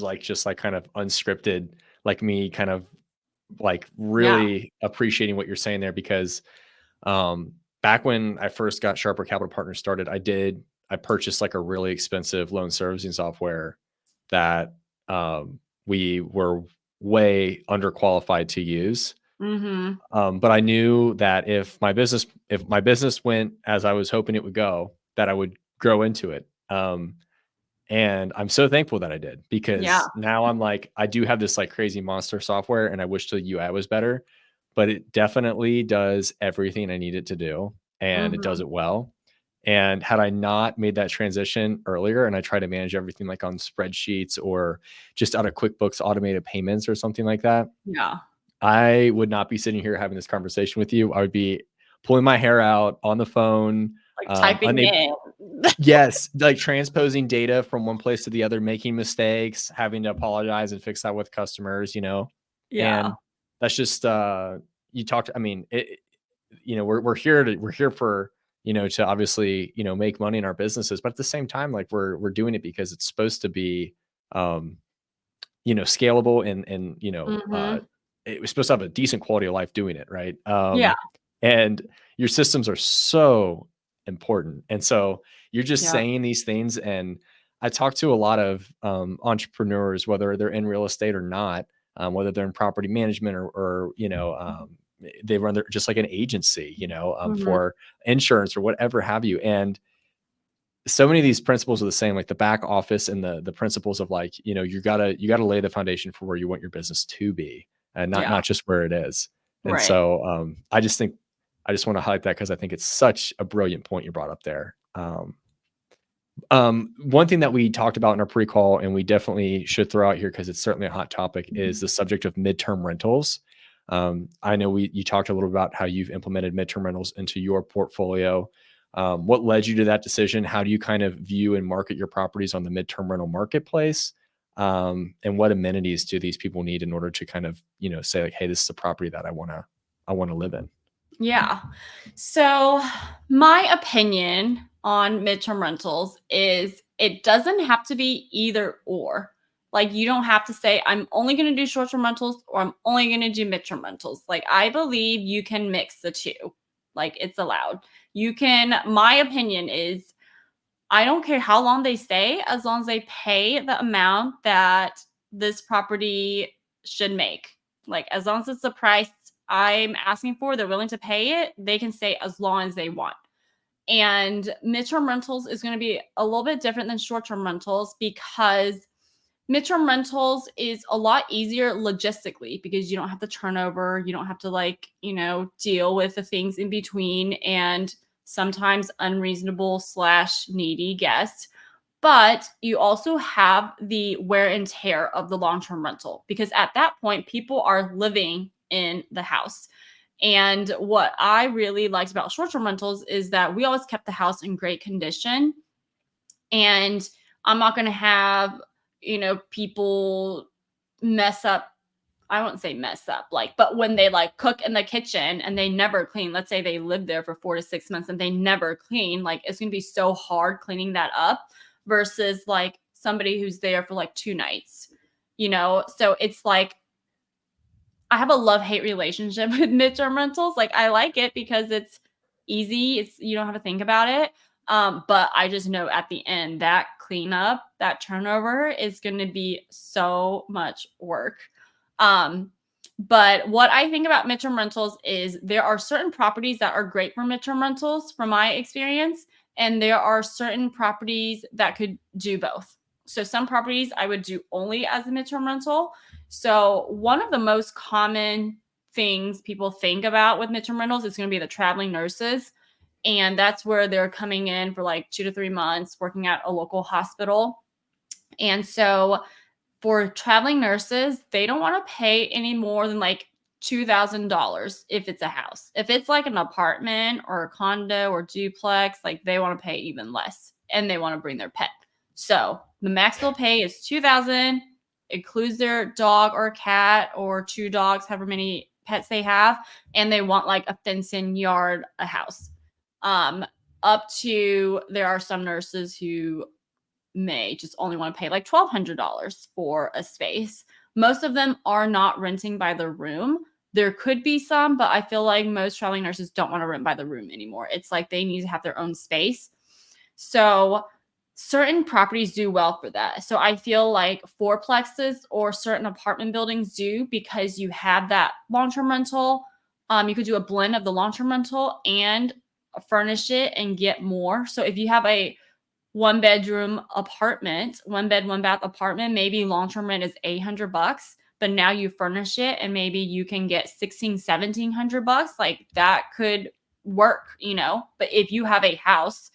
like just like kind of unscripted, like me kind of like Yeah. really appreciating what you're saying there because back when I first got Sharper Capital Partners started, I purchased like a really expensive loan servicing software that we were way underqualified to use. Mm-hmm. But I knew that if my business went as I was hoping it would go, that I would grow into it. And I'm so thankful that I did Yeah. because now I'm like, I do have this like crazy monster software and I wish the UI was better, but it definitely does everything I need it to do and it does Mm-hmm. it well. And had I not made that transition earlier and I try to manage everything like on spreadsheets or just out of QuickBooks automated payments or something like that, Yeah. I would not be sitting here having this conversation with you. I would be pulling my hair out on the phone, Like typing unable. in. Yes, like transposing data from one place to the other, making mistakes, having to apologize and fix that with customers, Yeah. and that's just you talked. I mean, we're here for to obviously make money in our businesses, but at the same time, like we're doing it because it's supposed to be um, scalable and Mm-hmm. it was supposed to have a decent quality of life doing it, right? Yeah. And your systems are so important. And so you're just Yeah. saying these things. And I talk to a lot of entrepreneurs, whether they're in real estate or not, whether they're in property management or they run their just like an agency, Mm-hmm. for insurance or whatever have you. And so many of these principles are the same, like the back office and the principles of like, you gotta lay the foundation for where you want your business to be and not Yeah. not just where it is. And Right. so I just want to highlight that because I think it's such a brilliant point you brought up there. One thing that we talked about in our pre-call, and we definitely should throw out here because it's certainly a hot topic, is the subject of midterm rentals. I know you talked a little about how you've implemented midterm rentals into your portfolio. What led you to that decision? How do you kind of view and market your properties on the midterm rental marketplace? And what amenities do these people need in order to kind of say like, hey, this is a property that I want to live in. Yeah. So, my opinion on midterm rentals is it doesn't have to be either or. Like, you don't have to say, I'm only going to do short term rentals or I'm only going to do midterm rentals. Like, I believe you can mix the two. Like, it's allowed. My opinion is, I don't care how long they stay, as long as they pay the amount that this property should make. Like, as long as it's the price I'm asking for, they're willing to pay it, they can stay as long as they want. And midterm rentals is going to be a little bit different than short term rentals because midterm rentals is a lot easier logistically because you don't have to turnover, you don't have to deal with the things in between and sometimes unreasonable slash needy guests. But you also have the wear and tear of the long-term rental because at that point people are living in the house. And what I really liked about short-term rentals is that we always kept the house in great condition, and I'm not going to have, people mess up. I won't say mess up, but when they like cook in the kitchen and they never clean, let's say they live there for 4 to 6 months and they never clean, like it's going to be so hard cleaning that up versus like somebody who's there for like 2 nights. So it's like I have a love-hate relationship with midterm rentals. Like I like it because it's easy. You don't have to think about it. But I just know at the end that cleanup, that turnover is going to be so much work. Um, but what I think about midterm rentals is there are certain properties that are great for midterm rentals, from my experience, and there are certain properties that could do both. So some properties I would do only as a midterm rental. So one of the most common things people think about with midterm rentals is going to be the traveling nurses. And that's where they're coming in for like 2 to 3 months working at a local hospital. And so for traveling nurses, they don't want to pay any more than like $2,000 if it's a house. If it's like an apartment or a condo or duplex, like they want to pay even less and they want to bring their pet. So the max they'll pay is $2,000, includes their dog or cat or 2 dogs, however many pets they have, and they want like a fenced-in yard, a house. Up to there are some nurses who may just only want to pay like $1,200 for a space. Most of them are not renting by the room. There could be some, but I feel like most traveling nurses don't want to rent by the room anymore. It's like they need to have their own space. So certain properties do well for that. So I feel like fourplexes or certain apartment buildings do, because you have that long-term rental. You could do a blend of the long-term rental and furnish it and get more. So if you have a 1-bedroom apartment, 1 bed, 1 bath apartment, maybe long-term rent is $800, but now you furnish it and maybe you can get $1,600-$1,700. Like that could work, But if you have a house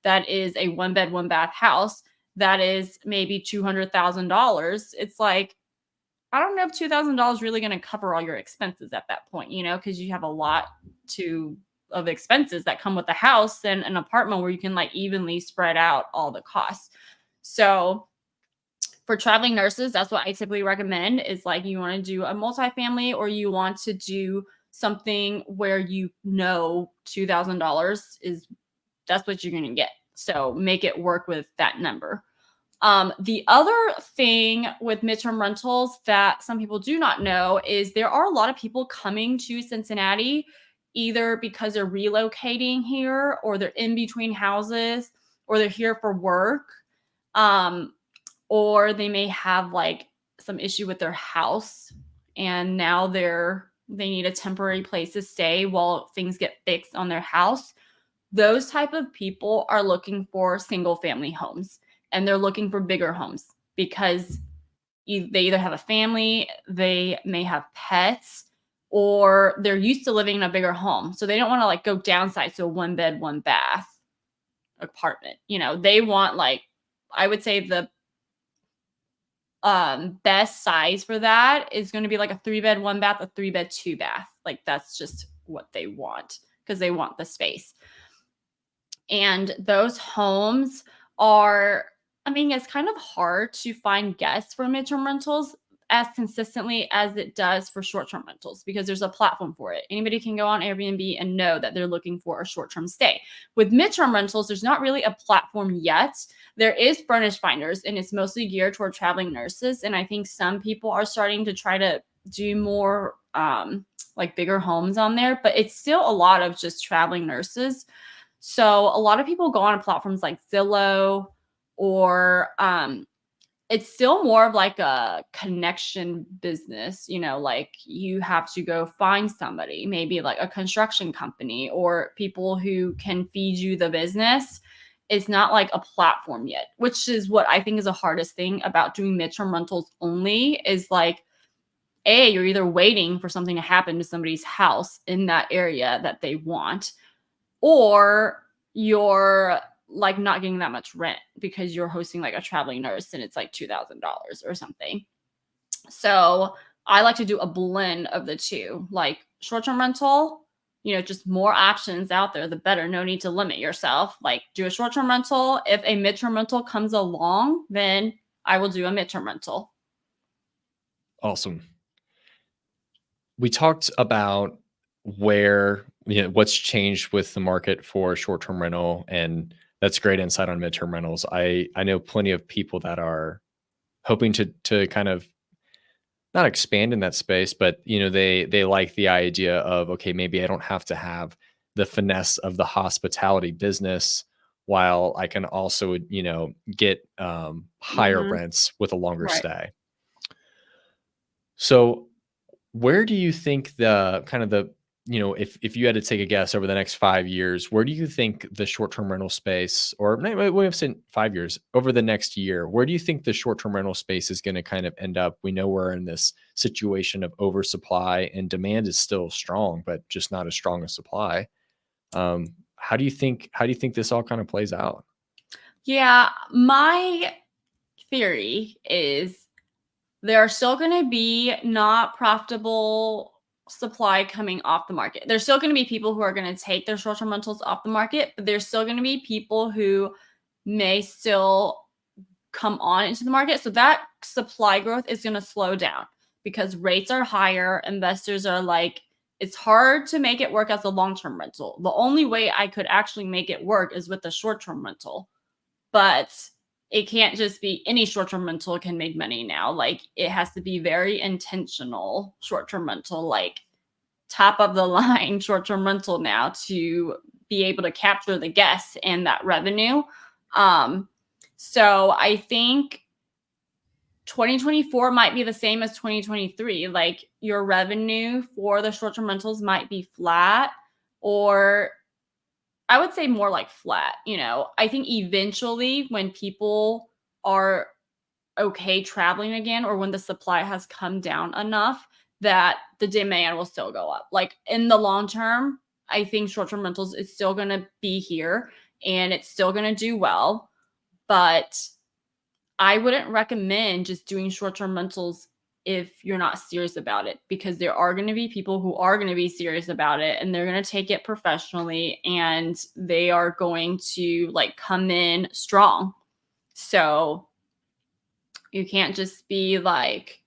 that is a 1-bed, 1-bath house that is maybe $200,000, it's like, I don't know if $2,000 is really going to cover all your expenses at that point, because you have a lot of expenses that come with the house and an apartment where you can like evenly spread out all the costs. So for traveling nurses, that's what I typically recommend, is like you want to do a multifamily or you want to do something where $2,000 is, that's what you're going to get. So make it work with that number. The other thing with midterm rentals that some people do not know is there are a lot of people coming to Cincinnati either because they're relocating here or they're in between houses or they're here for work. Or they may have like some issue with their house and now they need a temporary place to stay while things get fixed on their house. Those type of people are looking for single family homes and they're looking for bigger homes because they either have a family, they may have pets, or they're used to living in a bigger home. So they don't want to like go downsize to a 1-bed, 1-bath apartment. They want like, I would say the best size for that is going to be like a 3-bed, 1-bath, a 3-bed, 2-bath. Like that's just what they want because they want the space. And those homes are, it's kind of hard to find guests for midterm rentals as consistently as it does for short-term rentals because there's a platform for it. Anybody can go on Airbnb and know that they're looking for a short-term stay. With midterm rentals, there's not really a platform yet. There is Furnish Finders, and it's mostly geared toward traveling nurses. And I think some people are starting to try to do more like bigger homes on there, but it's still a lot of just traveling nurses. So a lot of people go on platforms like Zillow or it's still more of like a connection business, like you have to go find somebody, maybe like a construction company or people who can feed you the business. It's not like a platform yet, which is what I think is the hardest thing about doing midterm rentals only is like, you're either waiting for something to happen to somebody's house in that area that they want, or you're like not getting that much rent because you're hosting like a traveling nurse and it's like $2,000 or something. So I like to do a blend of the two, like short-term rental, just more options out there, the better. No need to limit yourself. Like do a short-term rental. If a midterm rental comes along, then I will do a midterm rental. Awesome. We talked about what's changed with the market for short-term rental, and that's great insight on midterm rentals. I know plenty of people that are hoping to kind of not expand in that space, but they like the idea of, okay, maybe I don't have to have the finesse of the hospitality business while I can also get higher rents with a longer stay. So where do you think the if you had to take a guess over the next 5 years, where do you think the short-term rental space, or we have said 5 years, over the next year, where do you think the short-term rental space is going to kind of end up? We know we're in this situation of oversupply and demand is still strong, but just not as strong as supply. How do you think this all kind of plays out? Yeah, my theory is there are still going to be not profitable supply coming off the market. There's still going to be people who are going to take their short-term rentals off the market, but there's still going to be people who may still come on into the market. So that supply growth is going to slow down because rates are higher. Investors are like, it's hard to make it work as a long-term rental. The only way I could actually make it work is with a short-term rental. But it can't just be any short-term rental can make money now. Like it has to be very intentional short-term rental, like top of the line short-term rental now to be able to capture the guests and that revenue. So I think 2024 might be the same as 2023. Like your revenue for the short-term rentals might be flat, or I would say more like flat. I think eventually when people are okay traveling again, or when the supply has come down enough, that the demand will still go up. Like in the long term, I think short-term rentals is still going to be here and it's still going to do well, but I wouldn't recommend just doing short-term rentals if you're not serious about it, because there are going to be people who are going to be serious about it and they're going to take it professionally and they are going to like come in strong. So you can't just be like,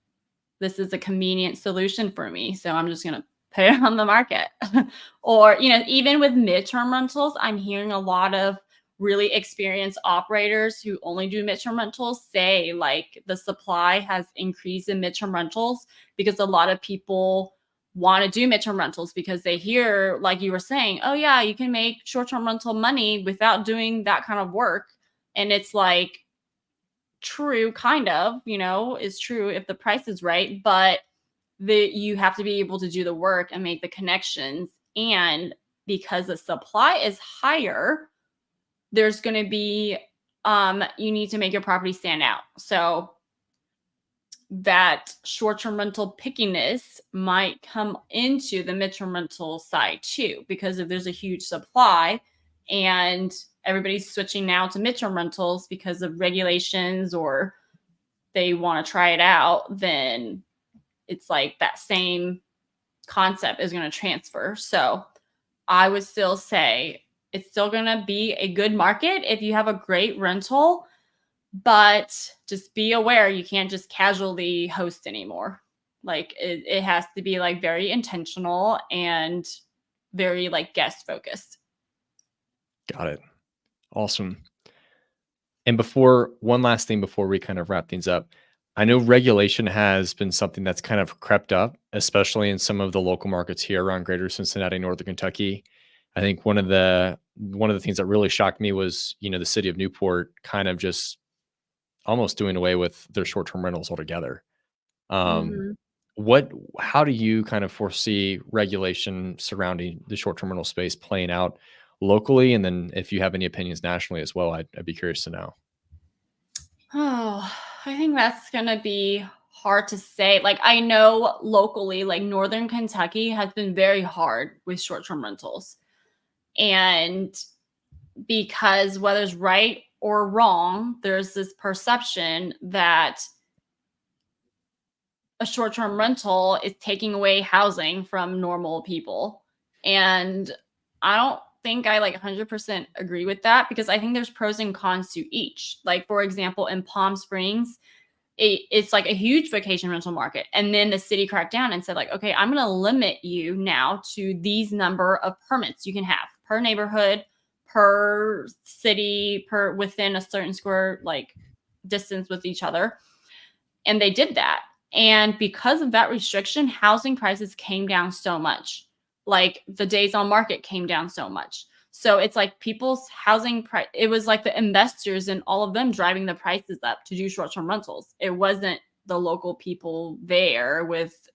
this is a convenient solution for me, so I'm just going to put it on the market. Or, even with midterm rentals, I'm hearing a lot of really experienced operators who only do midterm rentals say like the supply has increased in midterm rentals because a lot of people want to do midterm rentals because they hear, like you were saying, oh yeah, you can make short-term rental money without doing that kind of work. And it's like, true, kind of, is true if the price is right, but you have to be able to do the work and make the connections. And because the supply is higher, there's going to be, you need to make your property stand out. So that short-term rental pickiness might come into the midterm rental side too, because if there's a huge supply and everybody's switching now to midterm rentals because of regulations or they want to try it out, then it's like that same concept is going to transfer. So I would still say it's still going to be a good market if you have a great rental, but just be aware you can't just casually host anymore. Like it has to be like very intentional and very like guest focused. Got it. Awesome. And one last thing before we kind of wrap things up, I know regulation has been something that's kind of crept up, especially in some of the local markets here around Greater Cincinnati, Northern Kentucky. I think one of the things that really shocked me was, the city of Newport kind of just almost doing away with their short-term rentals altogether. Um, Mhm. how do you kind of foresee regulation surrounding the short-term rental space playing out locally? And then if you have any opinions nationally as well, I'd be curious to know. Oh, I think that's going to be hard to say. Like, I know locally, like Northern Kentucky has been very hard with short term rentals. And because whether it's right or wrong, there's this perception that a short term rental is taking away housing from normal people. And I don't think I like 100% agree with that, because I think there's pros and cons to each. Like, for example, in Palm Springs, it's like a huge vacation rental market. And then the city cracked down and said, like, okay, I'm going to limit you now to these number of permits you can have per neighborhood, per city, per within a certain square like distance with each other. And they did that. And because of that restriction, housing prices came down so much. Like the days on market came down so much. So it's like people's housing price, it was like the investors and all of them driving the prices up to do short term rentals. It wasn't the local people there with,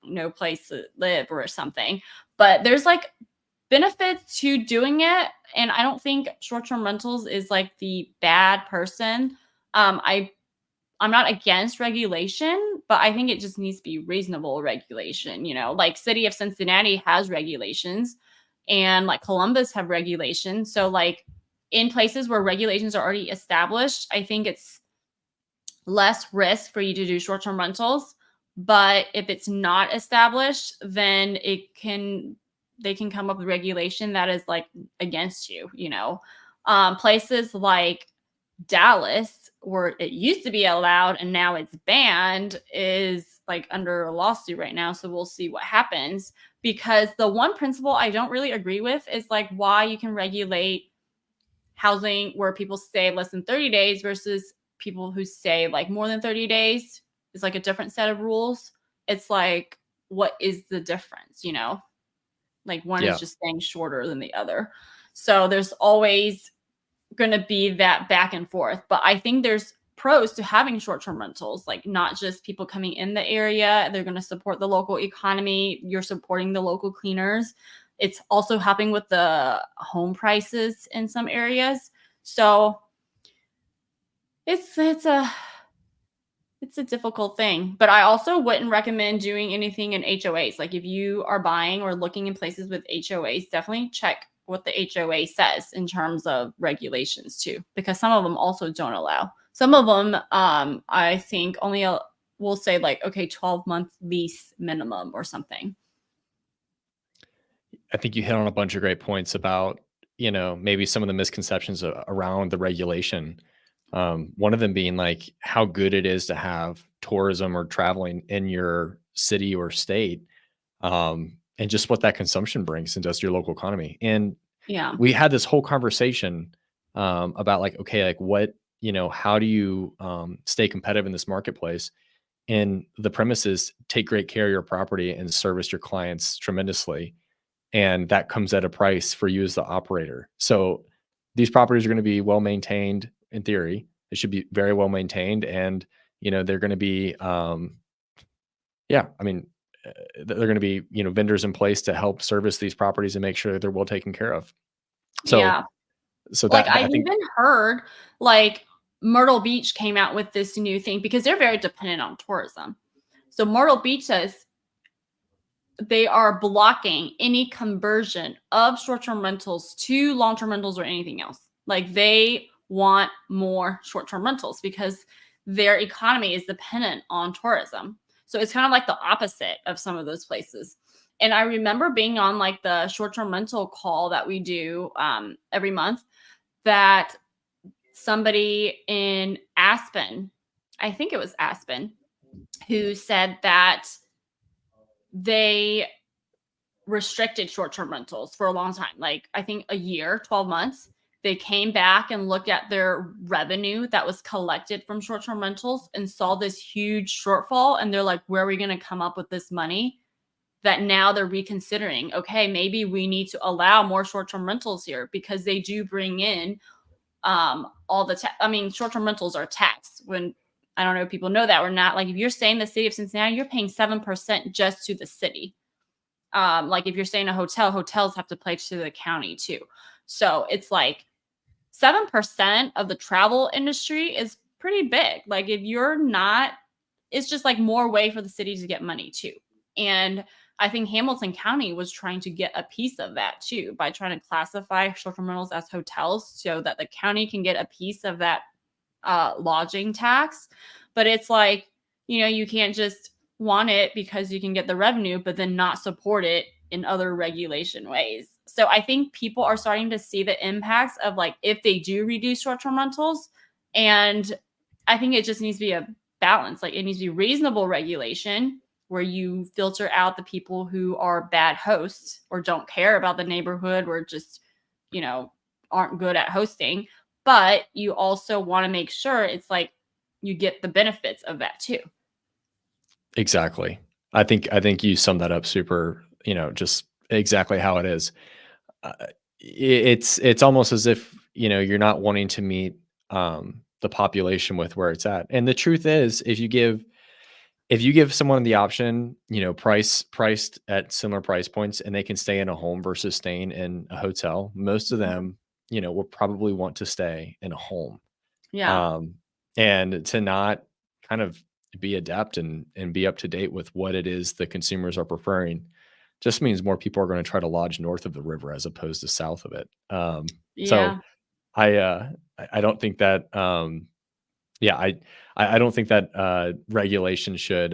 no place to live or something. But there's like benefits to doing it, and I don't think short-term rentals is like the bad person. I'm not against regulation, but I think it just needs to be reasonable regulation. Like city of Cincinnati has regulations, and like Columbus have regulations. So like in places where regulations are already established, I think it's less risk for you to do short-term rentals. But if it's not established, then they can come up with regulation that is like against you. Places like Dallas, where it used to be allowed and now it's banned, is like under a lawsuit right now. So we'll see what happens. Because the one principle I don't really agree with is like why you can regulate housing where people stay less than 30 days versus people who stay like more than 30 days is like a different set of rules. It's like, what is the difference? Like one is Yeah. just staying shorter than the other. So there's always going to be that back and forth. But I think there's pros to having short-term rentals, like not just people coming in the area. They're going to support the local economy. You're supporting the local cleaners. It's also helping with the home prices in some areas. So it's a difficult thing, but I also wouldn't recommend doing anything in HOAs. Like if you are buying or looking in places with HOAs, definitely check what the HOA says in terms of regulations too, because some of them also don't allow. Some of them, I think only will say like, okay, 12-month lease minimum or something. I think you hit on a bunch of great points about, maybe some of the misconceptions around the regulation. One of them being like how good it is to have tourism or traveling in your city or state, and just what that consumption brings into your local economy. And Yeah. we had this whole conversation about like, okay, like what, how do you stay competitive in this marketplace? And the premise is take great care of your property and service your clients tremendously. And that comes at a price for you as the operator. So these properties are going to be well maintained in theory. They should be very well maintained. And, they're going to be, yeah, I mean, they're going to be, vendors in place to help service these properties and make sure they're well taken care of. So, Yeah. so Like that I I think, even heard like Myrtle Beach came out with this new thing because they're very dependent on tourism. So Myrtle Beach says they are blocking any conversion of short-term rentals to long-term rentals or anything else. Like they want more short-term rentals because their economy is dependent on tourism. So it's kind of like the opposite of some of those places. And I remember being on like the short-term rental call that we do every month, that somebody in Aspen, I think it was Aspen, who said that they restricted short-term rentals for a long time, like I think a year, 12 months. They came back and looked at their revenue that was collected from short-term rentals and saw this huge shortfall. And they're like, where are we going to come up with this money? That now they're reconsidering, okay, maybe we need to allow more short-term rentals here because they do bring in all the I mean, short-term rentals are taxed. When I don't know if people know that or not, like if you're staying in the city of Cincinnati, you're paying 7% just to the city. Like if you're staying in a hotel, hotels have to pay to the county too. So it's like 7% of the travel industry is pretty big. Like if you're not, it's just like more way for the city to get money too. And I think Hamilton County was trying to get a piece of that too by trying to classify short-term rentals as hotels so that the county can get a piece of that lodging tax. But it's like, you can't just want it because you can get the revenue, but then not support it in other regulation ways. So I think people are starting to see the impacts of like if they do reduce short-term rentals. And I think it just needs to be a balance. Like it needs to be reasonable regulation where you filter out the people who are bad hosts or don't care about the neighborhood or just, aren't good at hosting. But you also want to make sure it's like you get the benefits of that too. exactly. I think you summed that up super, just exactly how it is. Uh, it's almost as if, you're not wanting to meet the population with where it's at. And the truth is, if you give someone the option, priced at similar price points, and they can stay in a home versus staying in a hotel, most of them, will probably want to stay in a home. Yeah. Um, and to not kind of be adept and be up to date with what it is the consumers are preferring just means more people are going to try to lodge north of the river as opposed to south of it. So Yeah. I don't think that yeah, I don't think that regulation should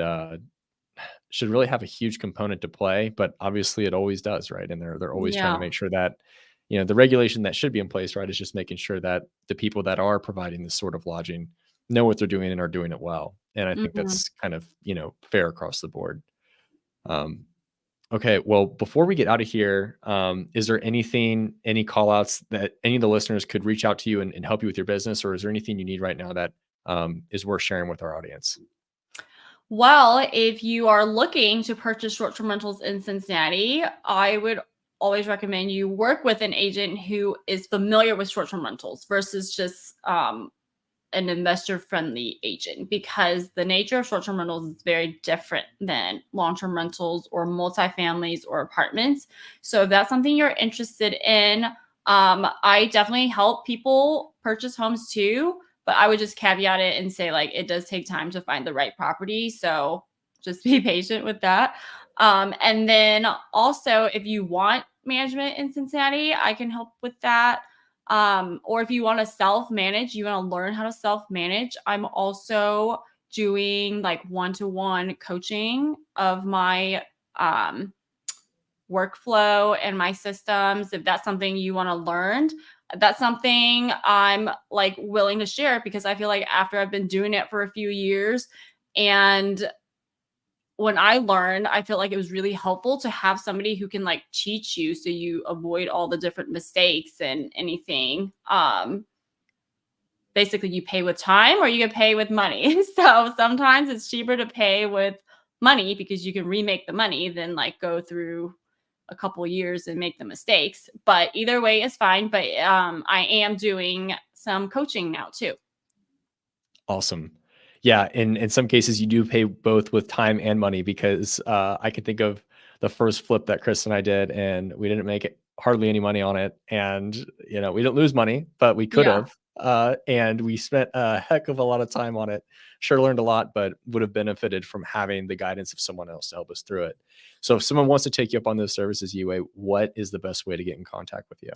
really have a huge component to play, but obviously it always does, right? And they're always trying to Yeah. make sure that the regulation that should be in place, right, is just making sure that the people that are providing this sort of lodging know what they're doing and are doing it well. And I think Mhm. that's kind of fair across the board. Um, okay, well, before we get out of here, is there any call outs that any of the listeners could reach out to you and help you with your business, or is there anything you need right now that is worth sharing with our audience? Well, if you are looking to purchase short-term rentals in Cincinnati, I would always recommend you work with an agent who is familiar with short-term rentals versus just an investor-friendly agent, because the nature of short-term rentals is very different than long-term rentals or multifamilies or apartments. So if that's something you're interested in, I definitely help people purchase homes too, but I would just caveat it and say, like, it does take time to find the right property. So just be patient with that. And then also, if you want management in Cincinnati, I can help with that. Or if you want to self manage, you want to learn how to self manage, I'm also doing like one-to-one coaching of my um, workflow and my systems. If that's something you want to learn, that's something I'm like willing to share, because I feel like after I've been doing it for a few years, and when I learned, I feel like it was really helpful to have somebody who can like teach you so you avoid all the different mistakes and anything. Basically you pay with time or you can pay with money. So sometimes it's cheaper to pay with money because you can remake the money than like go through a couple years and make the mistakes. But either way is fine. But I am doing some coaching now too. Awesome. Yeah, in some cases, you do pay both with time and money because, I can think of the first flip that Chris and I did, and we didn't make it hardly any money on it, and, we didn't lose money, but we could Yeah. have, and we spent a heck of a lot of time on it. Sure learned a lot, but would have benefited from having the guidance of someone else to help us through it. So if someone wants to take you up on those services, Yiwei, what is the best way to get in contact with you?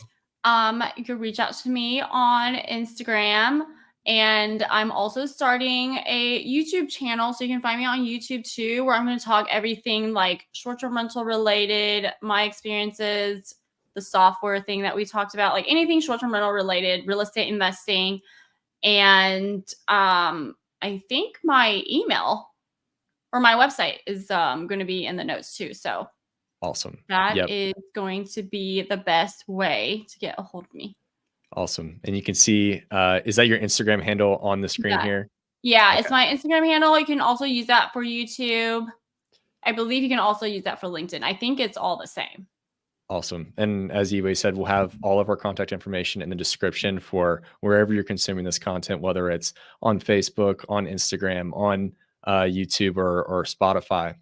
You can reach out to me on Instagram. And I'm also starting a YouTube channel. So you can find me on YouTube too, where I'm going to talk everything like short term rental related, my experiences, the software thing that we talked about, like anything short term rental related, real estate investing. And I think my email or my website is going to be in the notes too. So Awesome. that Yep. is going to be the best way to get a hold of me. Awesome. And you can see, is that your Instagram handle on the screen Yeah. here? Yeah, it's Okay. my Instagram handle. You can also use that for YouTube. I believe you can also use that for LinkedIn. I think it's all the same. Awesome. And as Yiwei said, we'll have all of our contact information in the description for wherever you're consuming this content, whether it's on Facebook, on Instagram, on YouTube, or Spotify.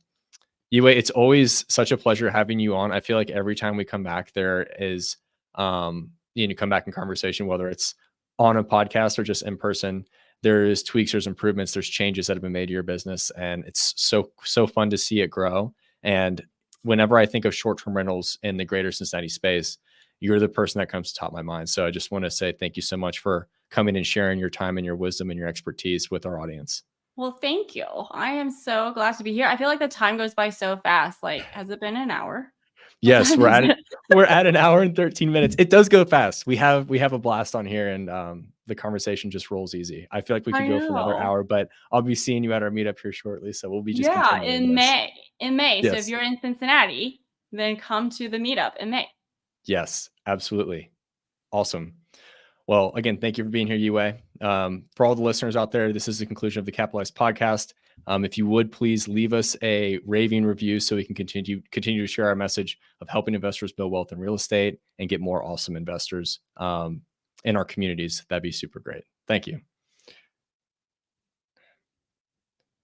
Yiwei, it's always such a pleasure having you on. I feel like every time we come back, there is, come back in conversation, whether it's on a podcast or just in person. There's tweaks, there's improvements, there's changes that have been made to your business, and it's so fun to see it grow. And whenever I think of short-term rentals in the greater Cincinnati space, you're the person that comes to top of my mind. So I just want to say thank you so much for coming and sharing your time and your wisdom and your expertise with our audience. Well, thank you. I am so glad to be here. I feel like the time goes by so fast. Like, has it been an hour? What Yes, time is it? we're at an hour and 13 minutes. It does go fast. We have a blast on here, and the conversation just rolls easy. I feel like we could I go for another know. hour, but I'll be seeing you at our meetup here shortly, so we'll be just Yeah, continuing in this. May. In May. So if Yes. you're in Cincinnati, then come to the meetup in May. Yes, absolutely. Awesome. Well, again, thank you for being here, Yiwei. For all the listeners out there, this is the conclusion of the Capitalized podcast. If you would please leave us a raving review so we can continue to share our message of helping investors build wealth in real estate and get more awesome investors in our communities. That'd be super great. Thank you.